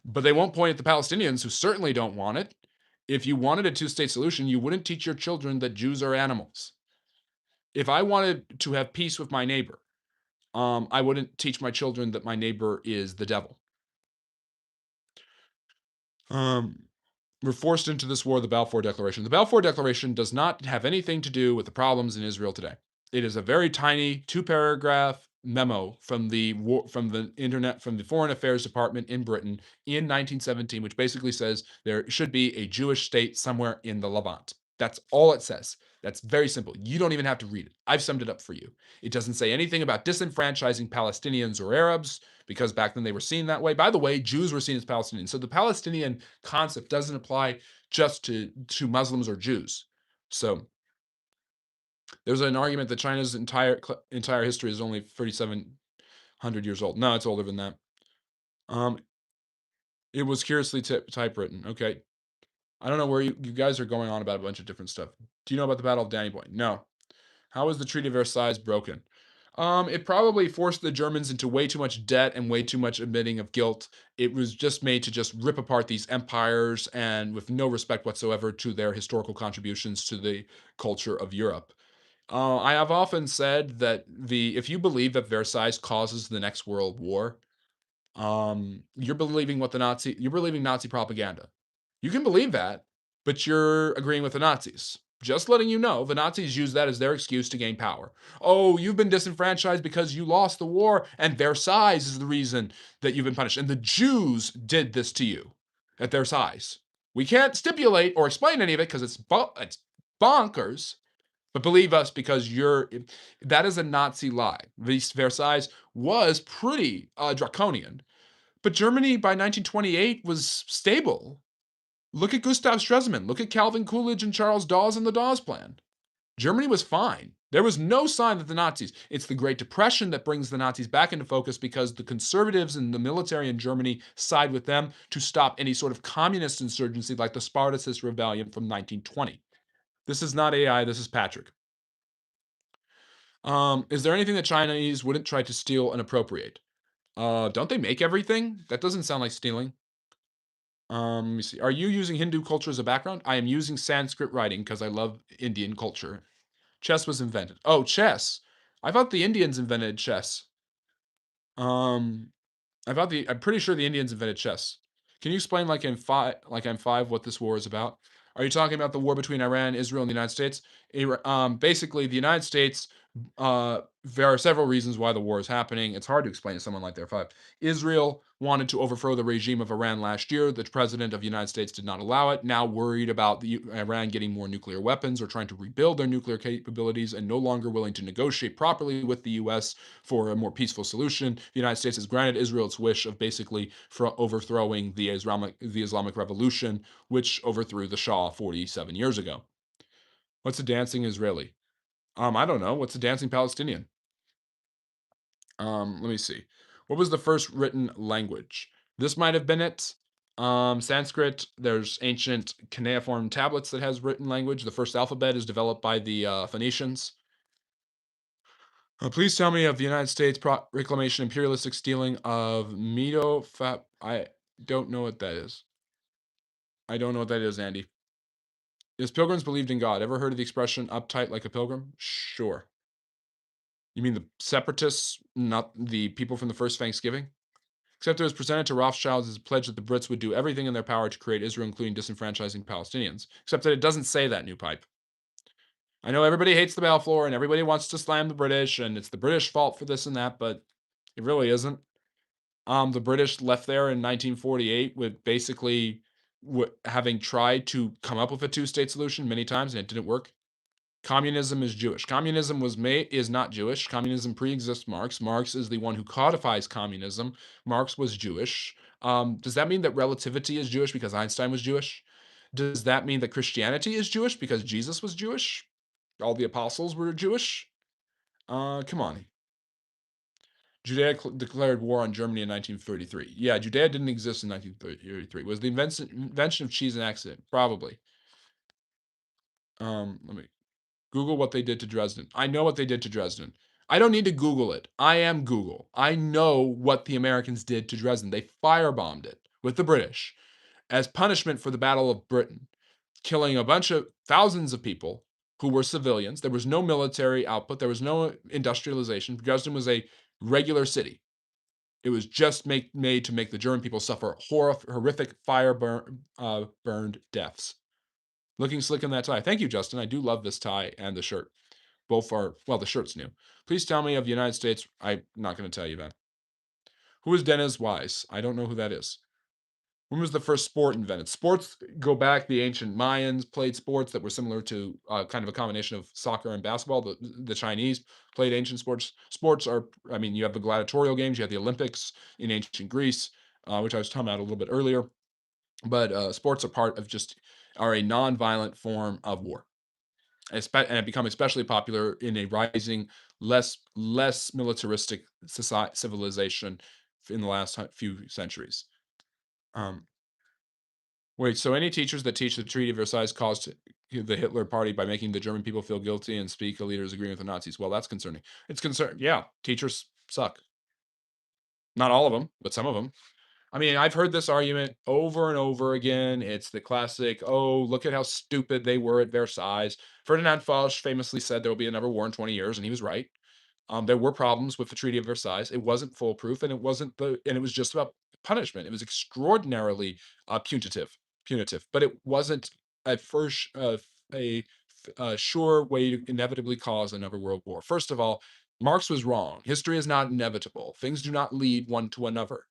But they won't point at the Palestinians who certainly don't want it. If you wanted a two-state solution, you wouldn't teach your children that Jews are animals. If I wanted to have peace with my neighbor, I wouldn't teach my children that my neighbor is the devil. Um, we're forced into this war, the Balfour Declaration. The Balfour Declaration does not have anything to do with the problems in Israel today. It is a very tiny two-paragraph memo from the internet from the Foreign Affairs Department in Britain in 1917, which basically says there should be a Jewish state somewhere in the Levant. That's all it says. That's very simple. You don't even have to read it. I've summed it up for you. It doesn't say anything about disenfranchising Palestinians or Arabs because back then they were seen that way. By the way, Jews were seen as Palestinians. So the Palestinian concept doesn't apply just to Muslims or Jews. So there's an argument that China's entire history is only 3,700 years old. No, it's older than that. Um, it was curiously typewritten. Okay, I don't know where you guys are going on about a bunch of different stuff. Do you know about the Battle of Danny Boy? No. How was the Treaty of Versailles broken? It probably forced the Germans into way too much debt and way too much admitting of guilt. It was just made to just rip apart these empires and with no respect whatsoever to their historical contributions to the culture of Europe. I have often said that the if you believe that Versailles causes the next world war, you're believing Nazi propaganda. You can believe that, but you're agreeing with the Nazis. Just letting you know, the Nazis use that as their excuse to gain power. Oh, you've been disenfranchised because you lost the war, and Versailles is the reason that you've been punished. And the Jews did this to you at Versailles. We can't stipulate or explain any of it because it's bonkers, But believe us, because that is a Nazi lie. Versailles was pretty draconian, but Germany by 1928 was stable. Look at Gustav Stresemann. Look at Calvin Coolidge and Charles Dawes and the Dawes Plan. Germany was fine. There was no sign that the Nazis, it's the Great Depression that brings the Nazis back into focus because the conservatives and the military in Germany side with them to stop any sort of communist insurgency like the Spartacist Rebellion from 1920. This is not AI, this is Patrick. Is there anything that Chinese wouldn't try to steal and appropriate? Don't they make everything? That doesn't sound like stealing. Let me see. Are you using Hindu culture as a background? I am using Sanskrit writing because I love Indian culture. Chess was invented. Oh, chess. I thought the Indians invented chess. Um, I'm pretty sure the Indians invented chess. Can you explain like I'm five what this war is about? Are you talking about the war between Iran, Israel, and the United States? Basically, the United States. There are several reasons why the war is happening. It's hard to explain to someone like their five. Israel wanted to overthrow the regime of Iran last year. The president of the United States did not allow it. Now worried about Iran getting more nuclear weapons or trying to rebuild their nuclear capabilities and no longer willing to negotiate properly with the U.S. for a more peaceful solution. The United States has granted Israel its wish of basically overthrowing the Islamic Revolution, which overthrew the Shah 47 years ago. What's a dancing Israeli? I don't know. What's a dancing Palestinian? Let me see. What was the first written language? This might have been it. Sanskrit. There's ancient cuneiform tablets that has written language. The first alphabet is developed by the Phoenicians. Please tell me of the United States reclamation imperialistic stealing of Medo. I don't know what that is. I don't know what that is, Andy. Is pilgrims believed in God? Ever heard of the expression uptight like a pilgrim? Sure. You mean the separatists, not the people from the first Thanksgiving? Except it was presented to Rothschilds as a pledge that the Brits would do everything in their power to create Israel, including disenfranchising Palestinians. Except that it doesn't say that, New Pipe. I know everybody hates the Balfour and everybody wants to slam the British, and it's the British fault for this and that, but it really isn't. The British left there in 1948 with basically having tried to come up with a two-state solution many times, and it didn't work. Communism is Jewish. Communism is not Jewish. Communism pre-exists Marx. Marx is the one who codifies communism. Marx was Jewish. Does that mean that relativity is Jewish because Einstein was Jewish? Does that mean that Christianity is Jewish because Jesus was Jewish? All the apostles were Jewish? Come on. Judea declared war on Germany in 1933. Yeah, Judea didn't exist in 1933. Was the invention of cheese an accident? Probably. Let me Google what they did to Dresden. I know what they did to Dresden. I don't need to Google it. I am Google. I know what the Americans did to Dresden. They firebombed it with the British as punishment for the Battle of Britain, killing a bunch of thousands of people who were civilians. There was no military output, there was no industrialization. Dresden was a regular city. It was just made to make the German people suffer horrific burned deaths. Looking slick in that tie. Thank you, Justin. I do love this tie and the shirt. Both are, well, the shirt's new. Please tell me of the United States. I'm not going to tell you that. Who is Dennis Wise? I don't know who that is. When was the first sport invented? Sports go back. The ancient Mayans played sports that were similar to kind of a combination of soccer and basketball. The Chinese played ancient sports. Sports are, I mean, you have the gladiatorial games. You have the Olympics in ancient Greece, which I was talking about a little bit earlier. But sports are a non-violent form of war, and have become especially popular in a rising, less militaristic civilization in the last few centuries. Um, Wait, so any teachers that teach the Treaty of Versailles caused the Hitler Party by making the German people feel guilty and speak a leaders agreeing with the Nazis? Well, that's concerning. It's concern. Yeah, teachers suck. Not all of them, but some of them. I mean, I've heard this argument over and over again. It's the classic, oh, look at how stupid they were at Versailles. Ferdinand Foch famously said there will be another war in 20 years, and he was right. There were problems with the Treaty of Versailles. It wasn't foolproof, and it was just about punishment. It was extraordinarily punitive, but it wasn't a first a sure way to inevitably cause another world war. First of all, Marx was wrong. History is not inevitable. Things do not lead one to another.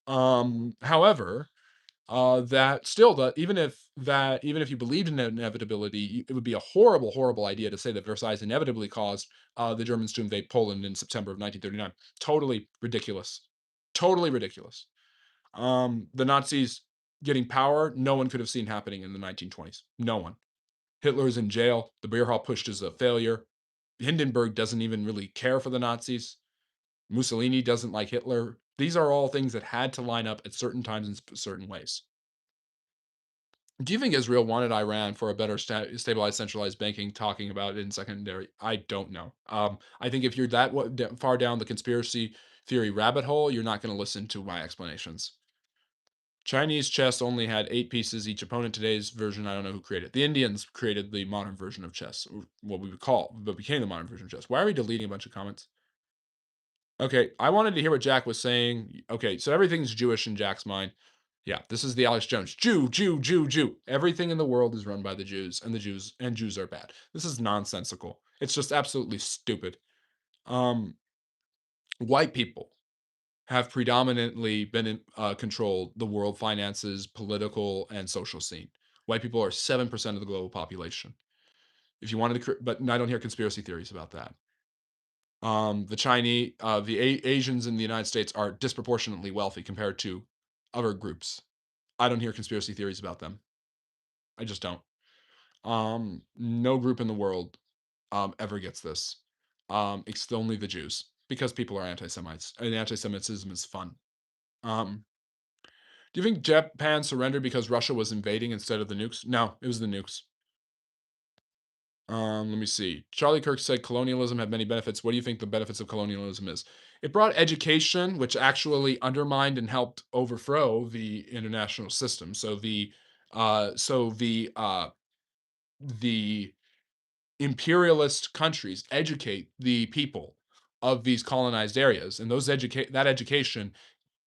However, That still, the even if you believed in inevitability, it would be a horrible, horrible idea to say that Versailles inevitably caused the Germans to invade Poland in September of 1939. Totally ridiculous. Totally ridiculous. The Nazis getting power, no one could have seen happening in the 1920s. No one. Hitler is in jail. The beer hall pushed as a failure. Hindenburg doesn't even really care for the Nazis. Mussolini doesn't like Hitler. These are all things that had to line up at certain times in certain ways. Do you think Israel wanted Iran for a better stabilized centralized banking? Talking about it in secondary, I don't know. I think if you're that far down the conspiracy theory rabbit hole, you're not going to listen to my explanations. Chinese chess only had 8 pieces. Each opponent today's version, I don't know who created it. The Indians created the modern version of chess, or what we would call, but became the modern version of chess. Why are we deleting a bunch of comments? Okay, I wanted to hear what Jack was saying. Okay, so everything's Jewish in Jack's mind. Yeah, this is the Alex Jones. Jew, Jew, Jew, Jew. Everything in the world is run by the Jews, and the Jews are bad. This is nonsensical. It's just absolutely stupid. Um, White people have predominantly been controlled the world finances, political, and social scene. White people are 7% of the global population. If you wanted to, but I don't hear conspiracy theories about that. The Chinese, Asians in the United States are disproportionately wealthy compared to other groups. I don't hear conspiracy theories about them. I just don't. No group in the world ever gets this. It's only the Jews because people are anti-Semites, and anti-Semitism is fun. Um, do you think Japan surrendered because Russia was invading instead of the nukes? No, it was the nukes. Let me see. Charlie Kirk said colonialism had many benefits. What do you think the benefits of colonialism is? It brought education, which actually undermined and helped overthrow the international system. The imperialist countries educate the people of these colonized areas, and that education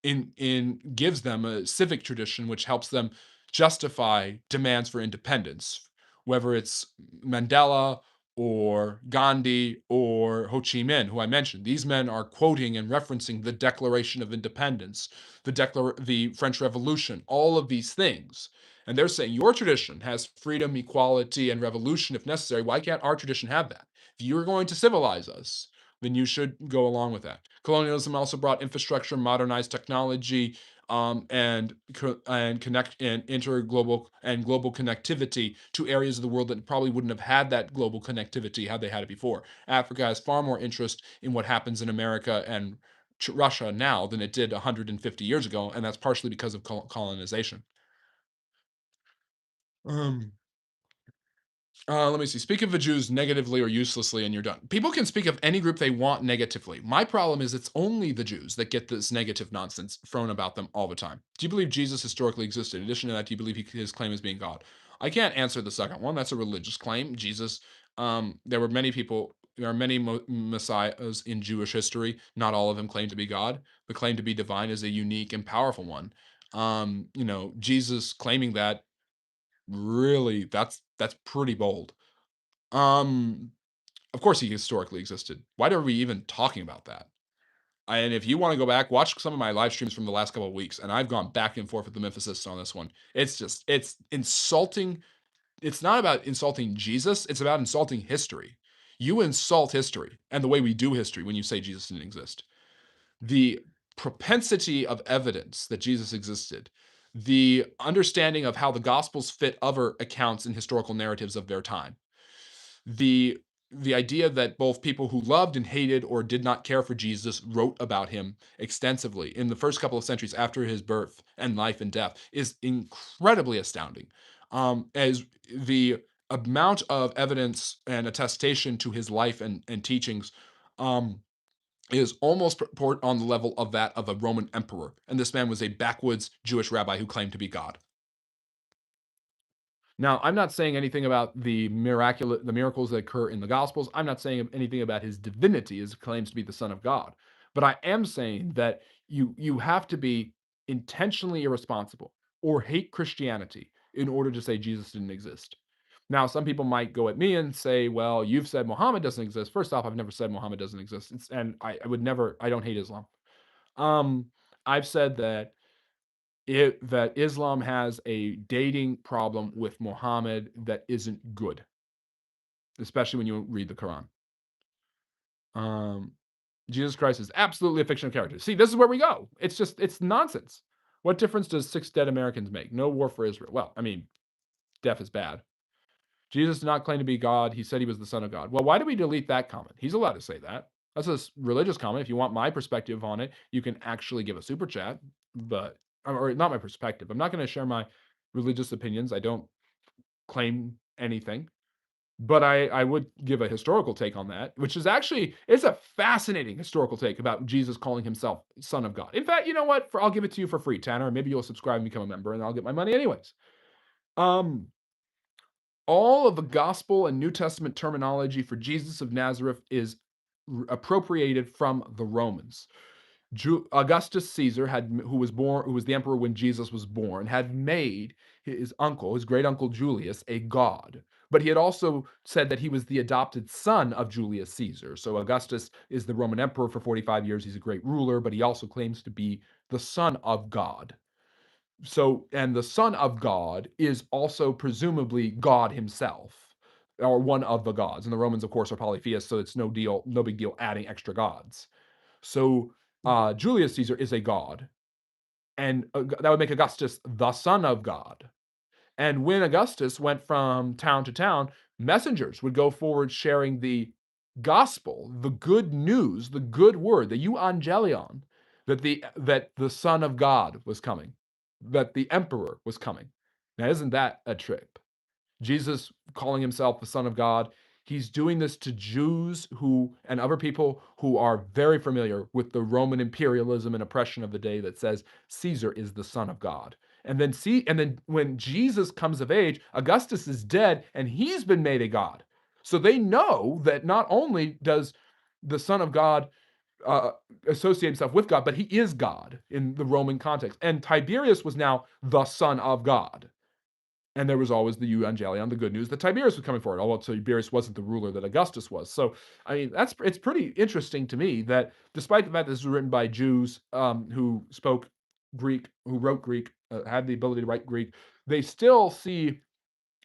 in gives them a civic tradition which helps them justify demands for independence, whether it's Mandela or Gandhi or Ho Chi Minh, who I mentioned. These men are quoting and referencing the Declaration of Independence, the French Revolution, all of these things. And they're saying your tradition has freedom, equality, and revolution if necessary. Why can't our tradition have that? If you're going to civilize us, then you should go along with that. Colonialism also brought infrastructure, modernized technology, and connect and interglobal and global connectivity to areas of the world that probably wouldn't have had that global connectivity had they had it before. Africa has far more interest in what happens in America and Russia now than it did 150 years ago, and that's partially because of colonization. Um, Let me see. Speak of the Jews negatively or uselessly, and you're done. People can speak of any group they want negatively. My problem is it's only the Jews that get this negative nonsense thrown about them all the time. Do you believe Jesus historically existed? In addition to that, do you believe his claim is being God? I can't answer the second one. That's a religious claim. Jesus, there were many people. There are many messiahs in Jewish history. Not all of them claim to be God. The claim to be divine is a unique and powerful one. Jesus claiming that really that's pretty bold. Um, of course he historically existed. Why are we even talking about that? And if you want to go back, watch some of my live streams from the last couple of weeks, and I've gone back and forth with the emphasis on this one. It's insulting. It's not about insulting Jesus, it's about insulting history. You insult history and the way we do history when you say Jesus didn't exist. The propensity of evidence that Jesus existed, the understanding of how the gospels fit other accounts and historical narratives of their time, the the idea that both people who loved and hated or did not care for Jesus wrote about him extensively in the first couple of centuries after his birth and life and death is incredibly astounding. As the amount of evidence and attestation to his life and teachings um, is almost on the level of that of a Roman emperor. And this man was a backwoods Jewish rabbi who claimed to be God. Now, I'm not saying anything about the miracles that occur in the Gospels. I'm not saying anything about his divinity, his claims to be the Son of God. But I am saying that you have to be intentionally irresponsible or hate Christianity in order to say Jesus didn't exist. Now, some people might go at me and say, "Well, you've said Muhammad doesn't exist." First off, I've never said Muhammad doesn't exist, and I would never. I don't hate Islam. Um, I've said that that Islam has a dating problem with Muhammad that isn't good, especially when you read the Quran. Um, Jesus Christ is absolutely a fictional character. See, this is where we go. It's nonsense. What difference does 6 dead Americans make? No war for Israel. Well, I mean, death is bad. Jesus did not claim to be God. He said he was the Son of God. Well, why do we delete that comment? He's allowed to say that. That's a religious comment. If you want my perspective on it, you can actually give a super chat, but or not my perspective. I'm not going to share my religious opinions. I don't claim anything, but I would give a historical take on that, which is actually it's a fascinating historical take about Jesus calling himself Son of God. In fact, you know what? I'll give it to you for free, Tanner. Maybe you'll subscribe and become a member, and I'll get my money anyways. Um, all of the gospel and New Testament terminology for Jesus of Nazareth is appropriated from the Romans. Augustus Caesar who was the emperor when Jesus was born, had made his uncle, his great uncle Julius, a god. But he had also said that he was the adopted son of Julius Caesar. So Augustus is the Roman emperor for 45 years. He's a great ruler, but he also claims to be the son of God. So, and the Son of God is also presumably God himself, or one of the gods. And the Romans, of course, are polytheists, so it's no big deal adding extra gods. So Julius Caesar is a god, and that would make Augustus the son of God. And when Augustus went from town to town, messengers would go forward sharing the gospel, the good news, the good word, the euangelion, that the Son of God was coming, that the emperor was coming. Now, isn't that a trip? Jesus calling himself the Son of God. He's doing this to Jews who and other people who are very familiar with the Roman imperialism and oppression of the day that says Caesar is the Son of God. And then when Jesus comes of age, Augustus is dead and he's been made a god. So they know that not only does the Son of God uh, associate himself with God, but he is God in the Roman context. And Tiberius was now the Son of God. And there was always the Evangelion, the good news that Tiberius was coming forward, although Tiberius wasn't the ruler that Augustus was. So, I mean, it's pretty interesting to me that despite the fact that this was written by Jews who spoke Greek, who wrote Greek, had the ability to write Greek, they still see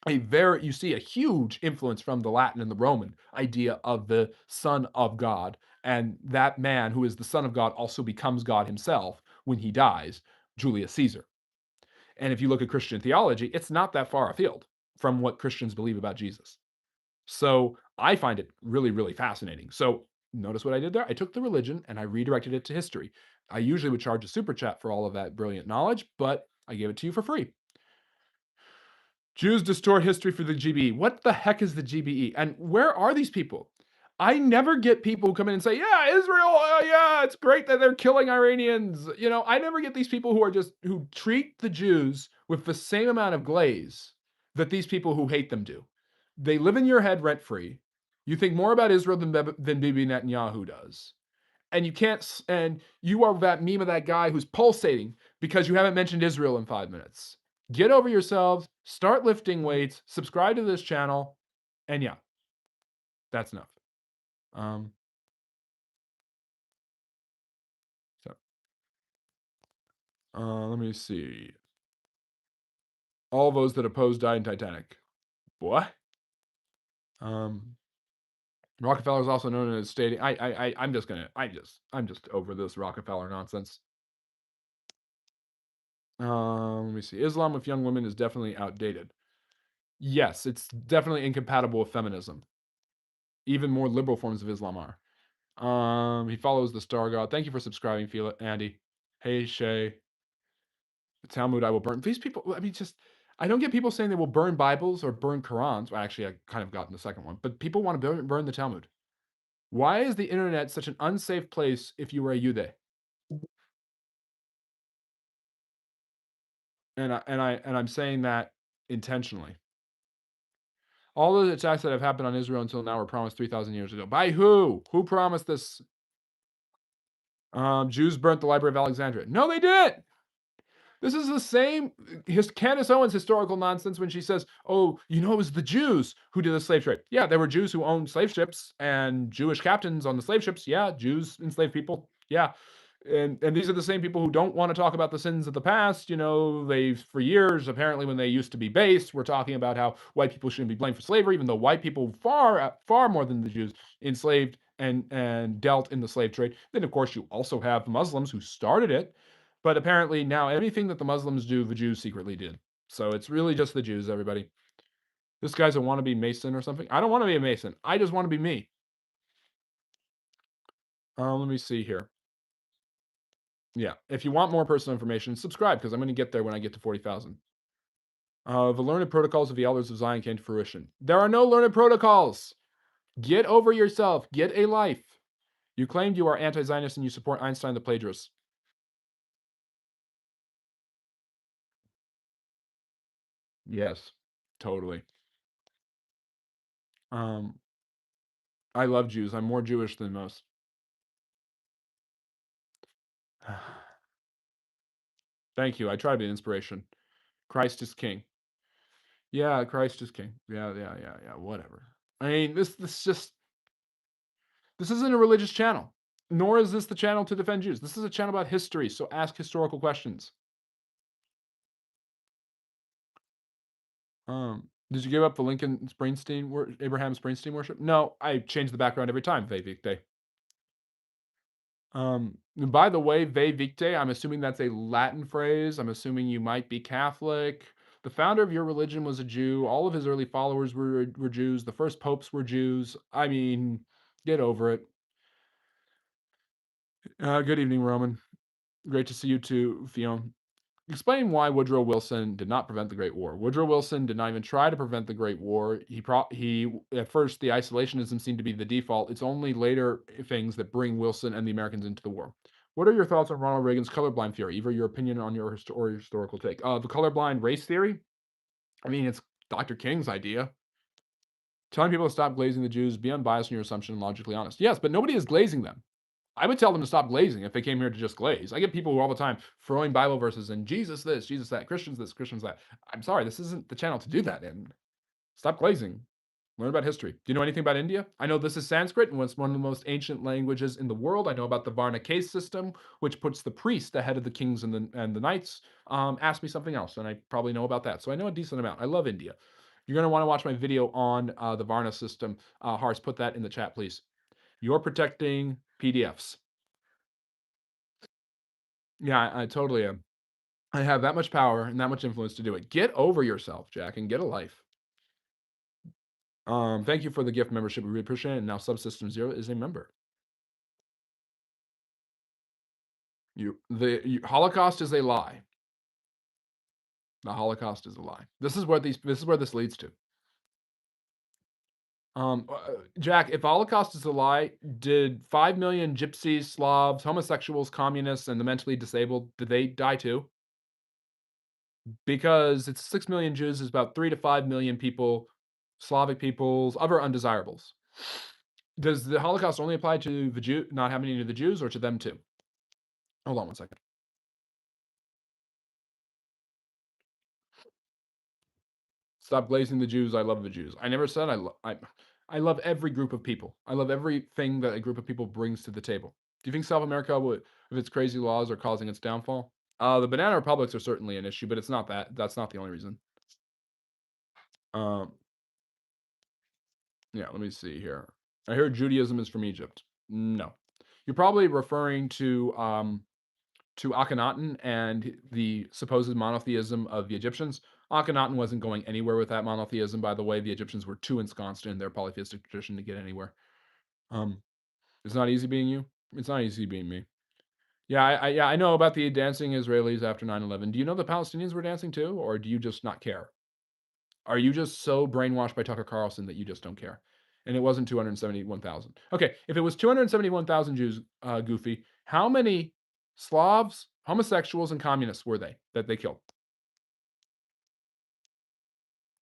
you see a huge influence from the Latin and the Roman idea of the Son of God. And that man who is the Son of God also becomes God himself when he dies, Julius Caesar. And if you look at Christian theology, it's not that far afield from what Christians believe about Jesus. So I find it really, really fascinating. So notice what I did there? I took the religion and I redirected it to history. I usually would charge a super chat for all of that brilliant knowledge, but I gave it to you for free. Jews distort history for the GBE. What the heck is the GBE? And where are these people? I never get people who come in and say, "Yeah, Israel, yeah, it's great that they're killing Iranians." I never get these people who treat the Jews with the same amount of glaze that these people who hate them do. They live in your head rent free. You think more about Israel than Bibi Netanyahu does. And you are that meme of that guy who's pulsating because you haven't mentioned Israel in 5 minutes. Get over yourselves, start lifting weights, subscribe to this channel, and yeah, that's enough. Um, so, let me see. All those that oppose died in Titanic. What? Rockefeller is also known as stating. I'm just over this Rockefeller nonsense. Let me see. Islam with young women is definitely outdated. Yes, it's definitely incompatible with feminism. Even more liberal forms of Islam are. He follows the star god. Thank you for subscribing, Andy. Hey, Shay. The Talmud I will burn. These people, I mean, I don't get people saying they will burn Bibles or burn Qurans. Well, actually, I kind of got in the second one, but people want to burn the Talmud. Why is the internet such an unsafe place if you were a Yude? And I'm saying that intentionally. All the attacks that have happened on Israel until now were promised 3,000 years ago. By who? Who promised this? Jews burnt the Library of Alexandria. No, they didn't. This is the same Candace Owens historical nonsense when she says, "Oh, it was the Jews who did the slave trade." Yeah, there were Jews who owned slave ships and Jewish captains on the slave ships. Yeah, Jews enslaved people. Yeah, And these are the same people who don't want to talk about the sins of the past. They for years, apparently, when they used to be based, were talking about how white people shouldn't be blamed for slavery, even though white people far more than the Jews enslaved and dealt in the slave trade. Then, of course, you also have the Muslims who started it, but apparently now anything that the Muslims do, the Jews secretly did. So it's really just the Jews, everybody. This guy's a wannabe Mason or something. I don't want to be a Mason. I just want to be me. Let me see here. Yeah, if you want more personal information, subscribe because I'm going to get there when I get to 40,000. The learned protocols of the elders of Zion came to fruition. There are no learned protocols. Get over yourself. Get a life. You claimed you are anti-Zionist and you support Einstein the plagiarist. Yes, totally. Um, I love Jews. I'm more Jewish than most. Thank you. I try to be an inspiration. Christ is king. Yeah, Christ is king. Yeah, yeah, yeah, yeah. Whatever. I mean, this isn't a religious channel, nor is this the channel to defend Jews. This is a channel about history, so ask historical questions. Did you give up the Lincoln Springsteen Abraham Springsteen worship? No, I change the background every time. Ve Victe. By the way, Ve Victe, I'm assuming that's a Latin phrase. I'm assuming you might be Catholic. The founder of your religion was a Jew. All of his early followers were Jews. The first popes were Jews. I mean, get over it. Good evening, Roman. Great to see you too, Fiona. Explain why Woodrow Wilson did not prevent the Great War. Woodrow Wilson did not even try to prevent the Great War. He at first the isolationism seemed to be the default. It's only later things that bring Wilson and the Americans into the war. What are your thoughts on Ronald Reagan's colorblind theory? Either your opinion on your historical take. The colorblind race theory. I mean, it's Dr. King's idea. Telling people to stop glazing the Jews, be unbiased in your assumption and logically honest. Yes, but nobody is glazing them. I would tell them to stop glazing if they came here to just glaze. I get people who all the time throwing Bible verses and Jesus this, Jesus that, Christians this, Christians that. I'm sorry, this isn't the channel to do that in. Stop glazing. Learn about history. Do you know anything about India? I know this is Sanskrit and it's one of the most ancient languages in the world. I know about the Varna caste system, which puts the priest ahead of the kings and the knights. Ask me something else, and I probably know about that. So I know a decent amount. I love India. You're going to want to watch my video on the Varna system. Hars, put that in the chat, please. You're protecting PDFs. Yeah, I totally am. I have that much power and that much influence to do it. Get over yourself, Jack, and get a life. Thank you for the gift membership. We really appreciate it. And now Subsystem Zero is a member. Holocaust is a lie. The Holocaust is a lie. This is where this leads to. Jack, if Holocaust is a lie, did 5 million gypsies, Slavs, homosexuals, communists, and the mentally disabled, did they die too? Because it's 6 million Jews, is about 3 to 5 million people, Slavic peoples, other undesirables. Does the Holocaust only apply to the Jew not happening to the Jews or to them too? Hold on one second. Stop glazing the Jews. I love the Jews. I never said I love every group of people. I love everything that a group of people brings to the table. Do you think South America with its crazy laws are causing its downfall? The banana republics are certainly an issue, but it's not that. That's not the only reason. Um, yeah, let me see here. I heard Judaism is from Egypt. No. You're probably referring to Akhenaten and the supposed monotheism of the Egyptians. Akhenaten wasn't going anywhere with that monotheism, by the way. The Egyptians were too ensconced in their polytheistic tradition to get anywhere. Um, it's not easy being you. It's not easy being me. Yeah, I know about the dancing Israelis after 9/11. Do you know the Palestinians were dancing too, or do you just not care? Are you just so brainwashed by Tucker Carlson that you just don't care? And it wasn't 271,000. Okay, if it was 271,000 Jews, Goofy, how many Slavs, homosexuals, and communists were they that they killed?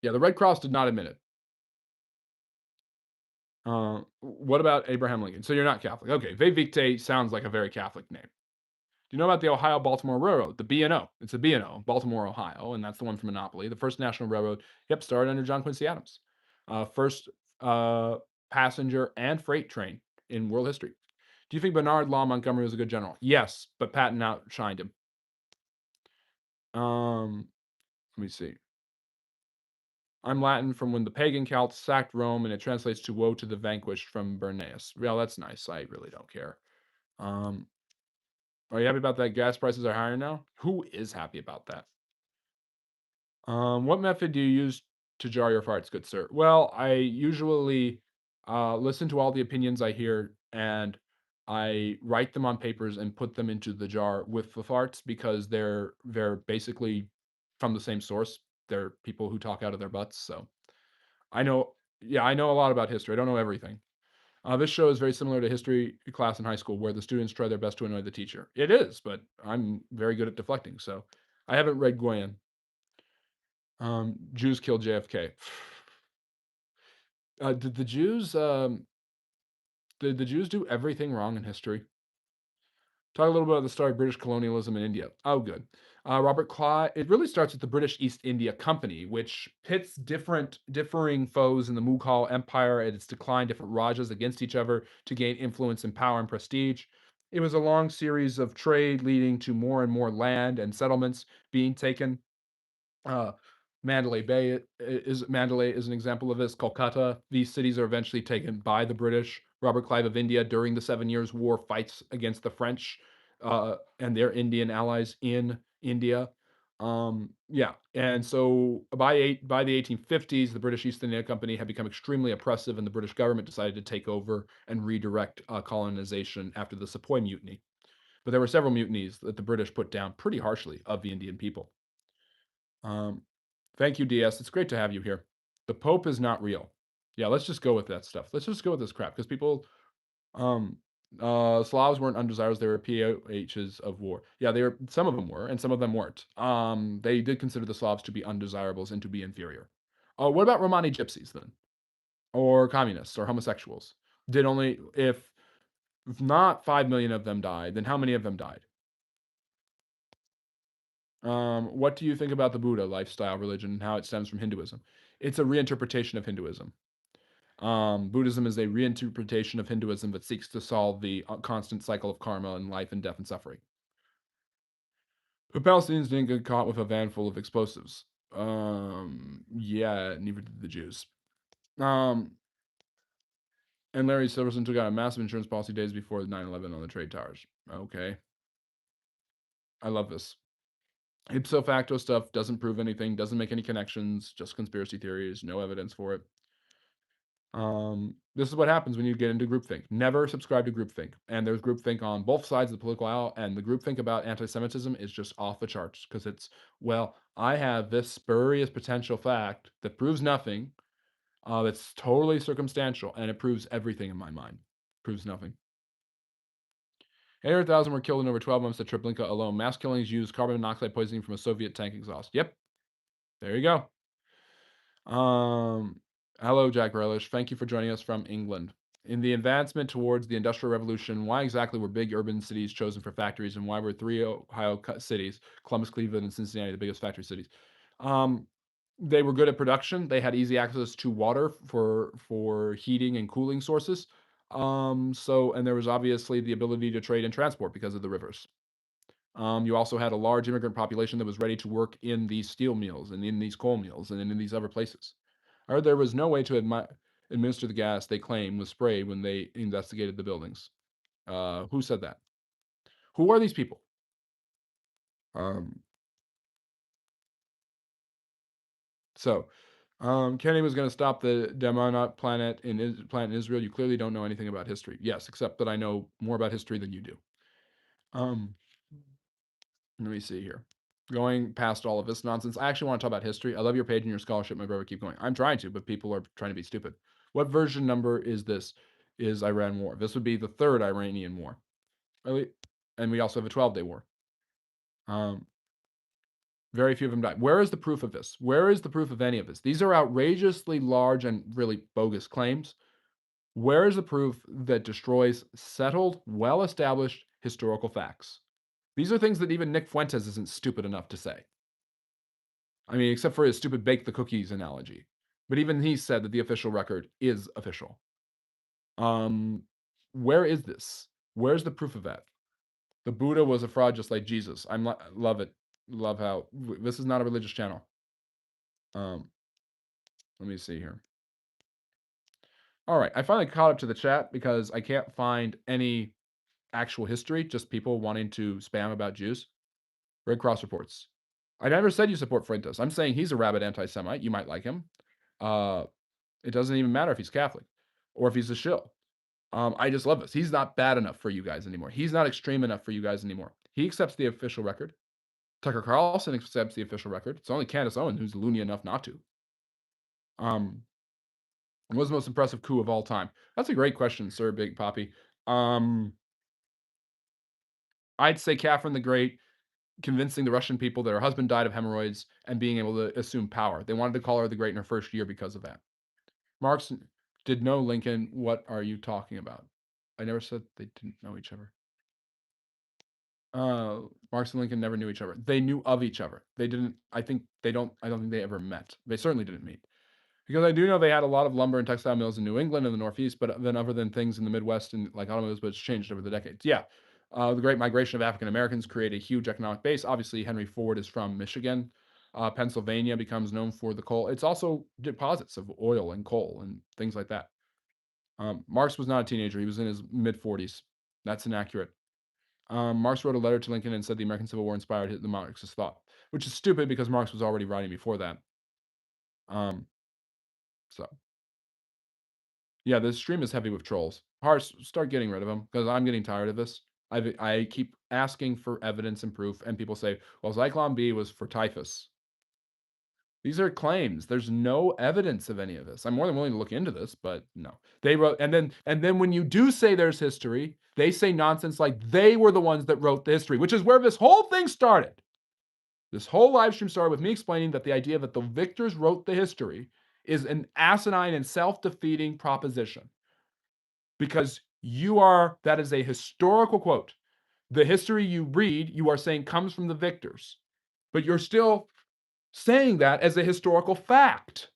Yeah, the Red Cross did not admit it. What about Abraham Lincoln? So you're not Catholic. Okay, Ve Victe sounds like a very Catholic name. Do you know about the Ohio-Baltimore Railroad, the B&O? It's a B&O, Baltimore, Ohio, and that's the one from Monopoly. The first national railroad, yep, started under John Quincy Adams. First passenger and freight train in world history. Do you think Bernard Law Montgomery was a good general? Yes, but Patton outshined him. Let me see. I'm Latin from when the pagan Celts sacked Rome, and it translates to "Woe to the vanquished" from Bernays. Well, that's nice. I really don't care. Um, are you happy about that? Gas prices are higher now. Who is happy about that? What method do you use to jar your farts, good sir? Well, I usually listen to all the opinions I hear and I write them on papers and put them into the jar with the farts because they're basically from the same source. They're people who talk out of their butts. So I know, yeah, I know a lot about history. I don't know everything. This show is very similar to history class in high school where the students try their best to annoy the teacher. It is, but I'm very good at deflecting. So I haven't read Goyen. Jews killed JFK. Did the Jews do everything wrong in history? Talk a little bit about the start of British colonialism in India. Oh, good. Robert Clive. It really starts with the British East India Company, which pits differing foes in the Mughal Empire at its decline, different rajas against each other to gain influence and power and prestige. It was a long series of trade leading to more and more land and settlements being taken. Uh, Mandalay is an example of this. Kolkata. These cities are eventually taken by the British. Robert Clive of India during the Seven Years' War fights against the French and their Indian allies in India. Yeah, and so by the 1850s, the British East India Company had become extremely oppressive, and the British government decided to take over and redirect colonization after the Sepoy Mutiny. But there were several mutinies that the British put down pretty harshly of the Indian people. Um, Thank you, DS. It's great to have you here. The Pope is not real. Yeah, let's just go with that stuff. Let's just go with this crap because people, um, Slavs weren't undesirables. They were POHs of war. Yeah, they were. Some of them were, and some of them weren't. They did consider the Slavs to be undesirables and to be inferior. What about Romani gypsies then, or communists, or homosexuals? Did only if not 5 million of them died, then how many of them died? What do you think about the Buddha lifestyle religion and how it stems from Hinduism? It's a reinterpretation of Hinduism. Buddhism is a reinterpretation of Hinduism that seeks to solve the constant cycle of karma and life and death and suffering. The Palestinians didn't get caught with a van full of explosives. Yeah, neither did the Jews. Um, and Larry Silverson took out a massive insurance policy days before 9/11 on the trade towers. Okay, I love this. Ipso facto stuff doesn't prove anything, doesn't make any connections, just conspiracy theories, no evidence for it. This is what happens when you get into groupthink. Never subscribe to groupthink. And there's groupthink on both sides of the political aisle, and the groupthink about anti-Semitism is just off the charts because it's, well, I have this spurious potential fact that proves nothing, that's totally circumstantial, and it proves everything in my mind. Proves nothing. 800,000 were killed in over 12 months at Treblinka alone. Mass killings used carbon monoxide poisoning from a Soviet tank exhaust. Yep, there you go. Um, Hello, Jack Relish. Thank you for joining us from England. In the advancement towards the Industrial Revolution, why exactly were big urban cities chosen for factories, and why were three Ohio cities, Columbus, Cleveland, and Cincinnati, the biggest factory cities? Um, they were good at production. They had easy access to water for heating and cooling sources. And there was obviously the ability to trade and transport because of the rivers. You also had a large immigrant population that was ready to work in these steel mills and in these coal mills and in these other places. Or there was no way to administer the gas they claim was sprayed when they investigated the buildings. Who said that? Who are these people? Um, Kennedy was going to stop the Demonot plant in Israel. You clearly don't know anything about history. Yes, except that I know more about history than you do. Um, Let me see here. Going past all of this nonsense, I actually want to talk about history. I love your page and your scholarship, my brother. Keep going. I'm trying to, but people are trying to be stupid. What version number is this? Is Iran war? This would be the third Iranian war. Really? And we also have a 12-day war. Um, very few of them died. Where is the proof of this? Where is the proof of any of this? These are outrageously large and really bogus claims. Where is the proof that destroys settled, well established historical facts? These are things that even Nick Fuentes isn't stupid enough to say. I mean, except for his stupid bake the cookies analogy. But even he said that the official record is official. Um, where is this? Where's the proof of that? The Buddha was a fraud just like Jesus. Love it. Love how this is not a religious channel. Um, let me see here. All right, I finally caught up to the chat because I can't find any actual history, just people wanting to spam about Jews. Red Cross reports. I never said you support Fuentes. I'm saying he's a rabid anti-Semite. You might like him. Uh, it doesn't even matter if he's Catholic or if he's a shill. I just love this. He's not bad enough for you guys anymore. He's not extreme enough for you guys anymore. He accepts the official record. Tucker Carlson accepts the official record. It's only Candace Owen who's loony enough not to. What was the most impressive coup of all time? That's a great question, Sir Big Poppy. Um, I'd say Catherine the Great convincing the Russian people that her husband died of hemorrhoids and being able to assume power. They wanted to call her the Great in her first year because of that. Marx did know Lincoln. What are you talking about? I never said they didn't know each other. Marx and Lincoln never knew each other. They knew of each other. They didn't. I think they don't. I don't think they ever met. They certainly didn't meet. Because I do know they had a lot of lumber and textile mills in New England and the Northeast, but then other than things in the Midwest and like automobiles, but it's changed over the decades. Yeah. The great migration of African Americans created a huge economic base. Obviously, Henry Ford is from Michigan. Pennsylvania becomes known for the coal. It's also deposits of oil and coal and things like that. Marx was not a teenager. He was in his mid 40s. That's inaccurate. Marx wrote a letter to Lincoln and said the American Civil War inspired the Marxist thought, which is stupid because Marx was already writing before that. Um, so yeah, this stream is heavy with trolls. Harsh, start getting rid of them because I'm getting tired of this. I keep asking for evidence and proof, and people say, "Well, Zyklon B was for typhus." These are claims. There's no evidence of any of this. I'm more than willing to look into this, but no. They wrote, and then when you do say there's history, they say nonsense like they were the ones that wrote the history, which is where this whole thing started. This whole live stream started with me explaining that the idea that the victors wrote the history is an asinine and self-defeating proposition. Because that is a historical quote. The history you read, you are saying comes from the victors, but you're still saying that as a historical fact.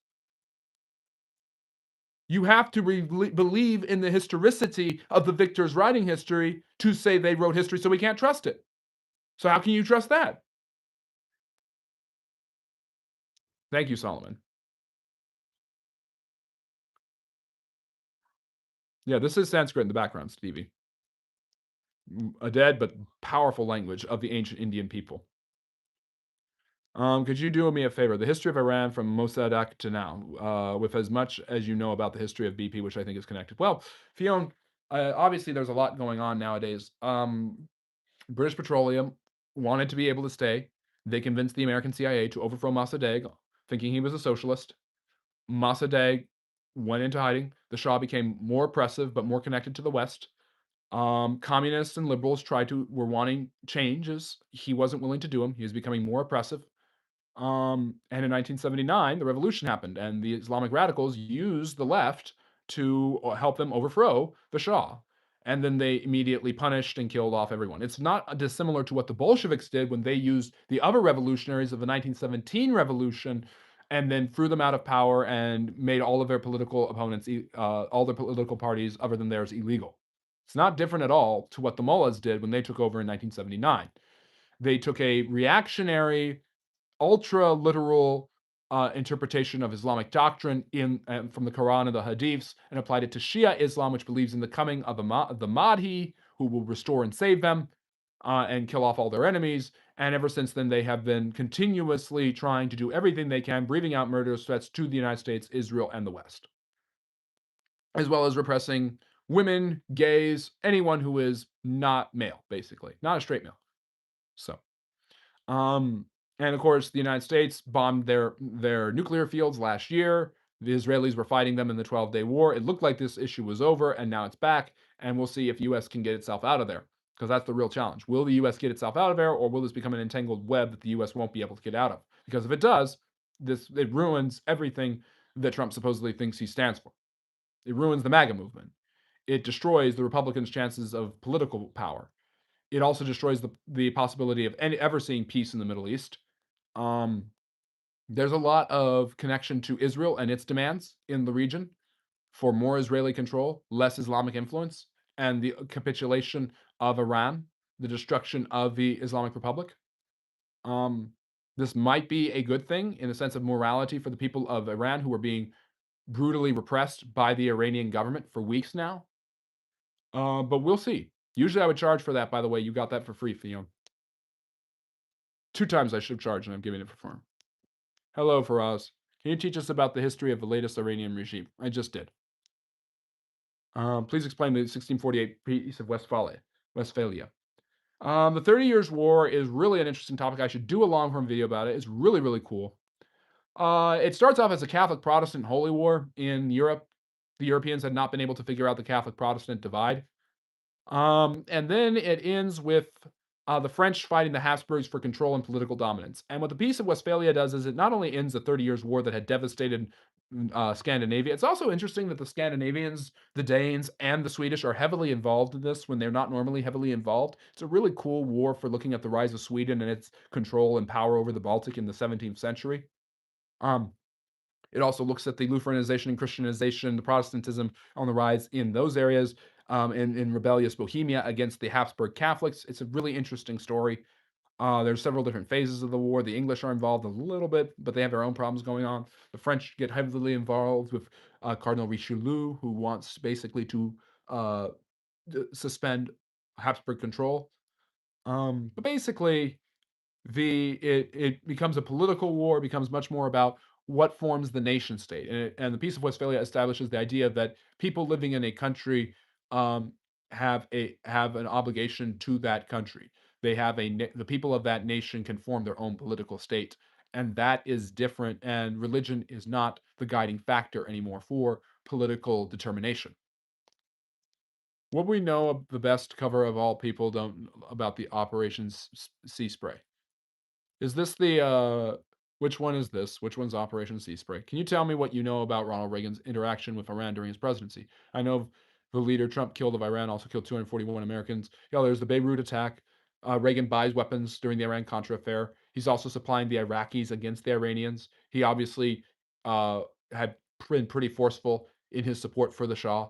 You have to believe in the historicity of the victors writing history to say they wrote history, so we can't trust it. So how can you trust that? Thank you, Solomon. Yeah, this is Sanskrit in the background, Stevie. A dead but powerful language of the ancient Indian people. Could you do me a favor? The history of Iran from Mossadegh to now, with as much as you know about the history of BP, which I think is connected. Well, Fionn, obviously there's a lot going on nowadays. British Petroleum wanted to be able to stay. They convinced the American CIA to overthrow Mossadegh, thinking he was a socialist. Mossadegh went into hiding. The Shah became more oppressive, but more connected to the West. Communists and liberals were wanting changes. He wasn't willing to do them. He was becoming more oppressive. And in 1979, the revolution happened, and the Islamic radicals used the left to help them overthrow the Shah. And then they immediately punished and killed off everyone. It's not dissimilar to what the Bolsheviks did when they used the other revolutionaries of the 1917 revolution and then threw them out of power and made all of their political opponents, all their political parties other than theirs, illegal. It's not different at all to what the mullahs did when they took over in 1979. They took a reactionary ultra literal interpretation of Islamic doctrine from the Quran and the Hadiths and applied it to Shia Islam, which believes in the coming of the Mahdi, who will restore and save them and kill off all their enemies. And ever since then, they have been continuously trying to do everything they can, breathing out murderous threats to the United States, Israel, and the West, as well as repressing women, gays, anyone who is not male, basically, not a straight male. So, and of course, the United States bombed their nuclear fields last year. The Israelis were fighting them in the 12-day war. It looked like this issue was over, and now it's back. And we'll see if the U.S. can get itself out of there, because that's the real challenge. Will the U.S. get itself out of there, or will this become an entangled web that the U.S. won't be able to get out of? Because if it does, it ruins everything that Trump supposedly thinks he stands for. It ruins the MAGA movement. It destroys the Republicans' chances of political power. It also destroys the possibility of ever seeing peace in the Middle East. There's a lot of connection to Israel and its demands in the region for more Israeli control, less Islamic influence, and the capitulation of Iran, the destruction of the Islamic Republic. Um, this might be a good thing in the sense of morality for the people of Iran who are being brutally repressed by the Iranian government for weeks now. But we'll see. Usually I would charge for that, by the way. You got that for free, Fiona. 2 times I should have charged, and I'm giving it for free. Hello, Faraz. Can you teach us about the history of the latest Iranian regime? I just did. Please explain the 1648 Peace of Westphalia. The 30 Years' War is really an interesting topic. I should do a long form video about it. It's really, really cool. It starts off as a Catholic Protestant holy war in Europe. The Europeans had not been able to figure out the Catholic Protestant divide. And then it ends with the French fighting the Habsburgs for control and political dominance. And what the Peace of Westphalia does is it not only ends the 30 Years' War that had devastated Scandinavia, it's also interesting that the Scandinavians, the Danes, and the Swedish are heavily involved in this when they're not normally heavily involved. It's a really cool war for looking at the rise of Sweden and its control and power over the Baltic in the 17th century. Um, it also looks at the Lutheranization and Christianization, the Protestantism on the rise in those areas, in rebellious Bohemia against the Habsburg Catholics. It's a really interesting story. There's several different phases of the war. The English are involved a little bit, but they have their own problems going on. The French get heavily involved with Cardinal Richelieu, who wants basically to uh, suspend Habsburg control. But basically, it becomes a political war. It becomes much more about what forms the nation state, and the Peace of Westphalia establishes the idea that people living in a country um, have an obligation to that country. They have the people of that nation can form their own political state, and that is different. And religion is not the guiding factor anymore for political determination. What we know of the best cover of all people don't about the Operations Sea Spray. Is this the, which one is this? Which one's Operation Sea Spray? Can you tell me what you know about Ronald Reagan's interaction with Iran during his presidency? I know the leader Trump killed of Iran also killed 241 Americans. Yeah, there's the Beirut attack. Reagan buys weapons during the Iran-Contra affair. He's also supplying the Iraqis against the Iranians. He obviously had been pretty forceful in his support for the Shah.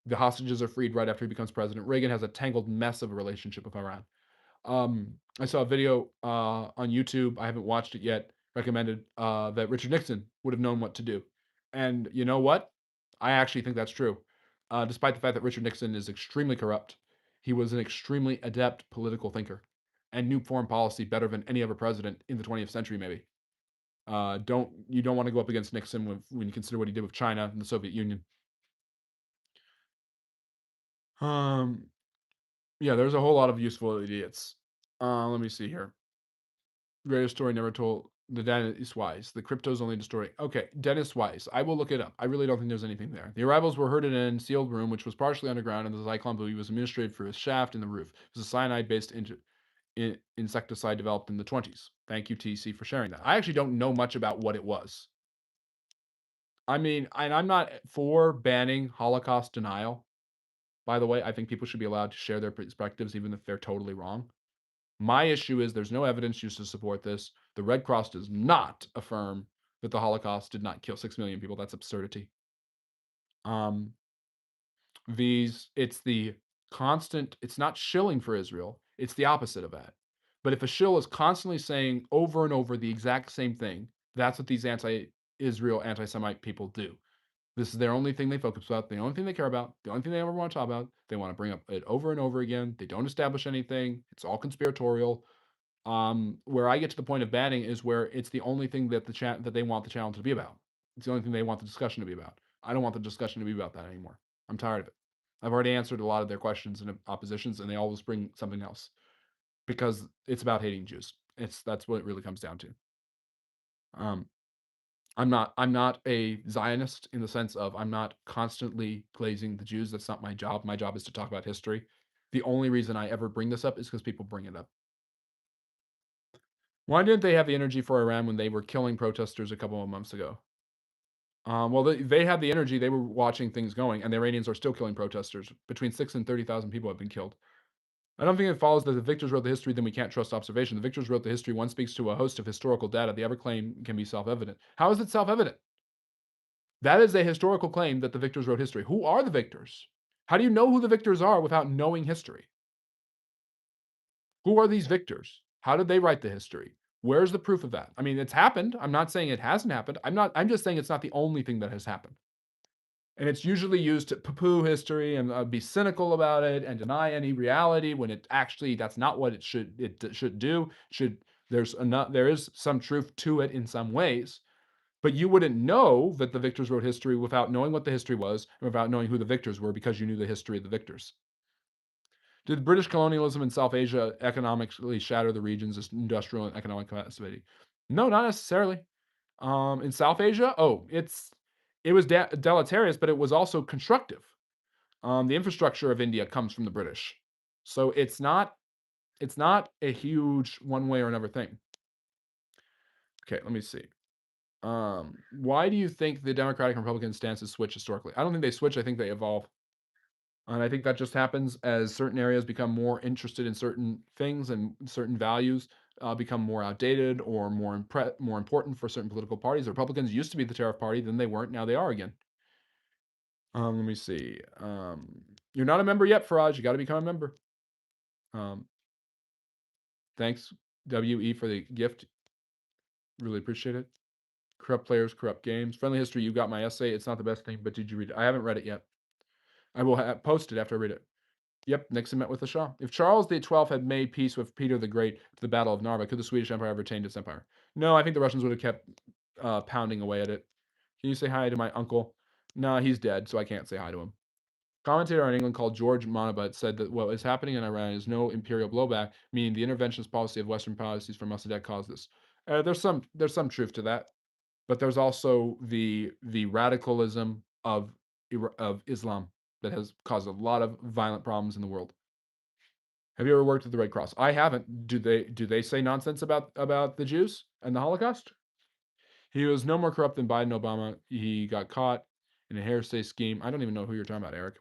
The hostages are freed right after he becomes president. Reagan has a tangled mess of a relationship with Iran. I saw a video on YouTube. I haven't watched it yet. Recommended that Richard Nixon would have known what to do, and you know what? I actually think that's true. Despite the fact that Richard Nixon is extremely corrupt, he was an extremely adept political thinker, and knew foreign policy better than any other president in the 20th century. Maybe. Don't want to go up against Nixon when you consider what he did with China and the Soviet Union. Um, yeah, there's a whole lot of useful idiots. Let me see here. Greatest story never told. The Dennis Wise. The crypto's only the story. Okay, Dennis Wise. I will look it up. I really don't think there's anything there. The arrivals were herded in a sealed room, which was partially underground, and the Zyklon buoy was administered through a shaft in the roof. It was a cyanide-based insecticide developed in the 20s. Thank you, TC, for sharing that. I actually don't know much about what it was. I mean, and I'm not for banning Holocaust denial. By the way, I think people should be allowed to share their perspectives even if they're totally wrong. My issue is there's no evidence used to support this. The Red Cross does not affirm that the Holocaust did not kill 6 million people. That's absurdity. Um, it's the constant, it's not shilling for Israel. It's the opposite of that. But if a shill is constantly saying over and over the exact same thing, that's what these anti-Israel, anti-Semite people do. This is their only thing they focus about, the only thing they care about, the only thing they ever want to talk about. They want to bring up it over and over again. They don't establish anything. It's all conspiratorial. Where I get to the point of banning is where it's the only thing that that they want the channel to be about. It's the only thing they want the discussion to be about. I don't want the discussion to be about that anymore. I'm tired of it. I've already answered a lot of their questions and oppositions, and they always bring something else because it's about hating Jews. That's what it really comes down to. Um, I'm not a Zionist in the sense of I'm not constantly glazing the Jews. That's not my job. My job is to talk about history. The only reason I ever bring this up is because people bring it up. Why didn't they have the energy for Iran when they were killing protesters a couple of months ago? Well, they had the energy. They were watching things going, and the Iranians are still killing protesters. Between 6 and 30,000 people have been killed. I don't think it follows that the victors wrote the history, then we can't trust observation. The victors wrote the history. One speaks to a host of historical data. The other claim can be self-evident. How is it self-evident? That is a historical claim that the victors wrote history. Who are the victors? How do you know who the victors are without knowing history? Who are these victors? How did they write the history? Where's the proof of that? I mean, it's happened. I'm not saying it hasn't happened. I'm just saying it's not the only thing that has happened. And it's usually used to poo-poo history and be cynical about it and deny any reality when it actually that's not what it should do. Should there's enough there is some truth to it in some ways, but you wouldn't know that the victors wrote history without knowing what the history was and without knowing who the victors were because you knew the history of the victors. Did British colonialism in South Asia economically shatter the region's industrial and economic capacity? No, not necessarily. In South Asia, it was deleterious, but it was also constructive. The infrastructure of India comes from the British, so it's not a huge one way or another thing. Okay, let me see. Why do you think the Democratic and Republican stances switch historically? I don't think they switch. I think they evolve. And I think that just happens as certain areas become more interested in certain things and certain values become more outdated or more important for certain political parties. The Republicans used to be the tariff party, then they weren't. Now they are again. Let me see. You're not a member yet, Faraj. You got to become a member. Um, thanks, WE, for the gift. Really appreciate it. Corrupt players, corrupt games. Friendly history. You got my essay. It's not the best thing, but did you read it? I haven't read it yet. I will post it after I read it. Yep, Nixon met with the Shah. If Charles the XII had made peace with Peter the Great at the Battle of Narva, could the Swedish Empire have retained its empire? No, I think the Russians would have kept pounding away at it. Can you say hi to my uncle? No, he's dead, so I can't say hi to him. Commentator in England called George Monbiot said that what is happening in Iran is no imperial blowback, meaning the interventionist policy of Western policies from Mossadegh caused this. There's some truth to that, but there's also the radicalism of Islam that has caused a lot of violent problems in the world. Have you ever worked at the Red Cross? I haven't. Do they say nonsense about the Jews and the Holocaust? He was no more corrupt than Biden Obama. He got caught in a hair scheme. I don't even know who you're talking about, Eric.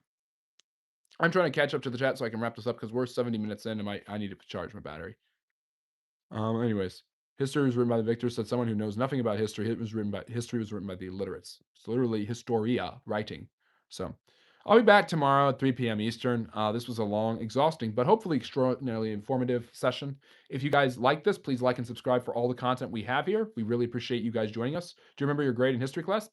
I'm trying to catch up to the chat so I can wrap this up because we're 70 minutes in and I need to charge my battery. Anyways, history was written by the victors. Said someone who knows nothing about history. History was written by the illiterates. It's literally historia writing. So I'll be back tomorrow at 3 p.m. Eastern. This was a long, exhausting, but hopefully extraordinarily informative session. If you guys like this, please like and subscribe for all the content we have here. We really appreciate you guys joining us. Do you remember your grade in history class?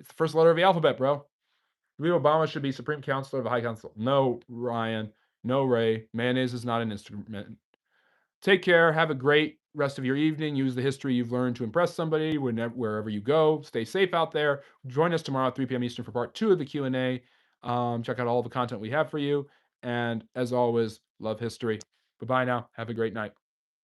It's the first letter of the alphabet, bro. I believe Obama should be Supreme Counselor of the High Council. No, Ryan. No, Ray. Mayonnaise is not an instrument. Take care. Have a great rest of your evening. Use the history you've learned to impress somebody wherever you go. Stay safe out there. Join us tomorrow at 3 p.m. Eastern for part 2 of the Q&A. Check out all the content we have for you. And as always, love history. Bye-bye now. Have a great night.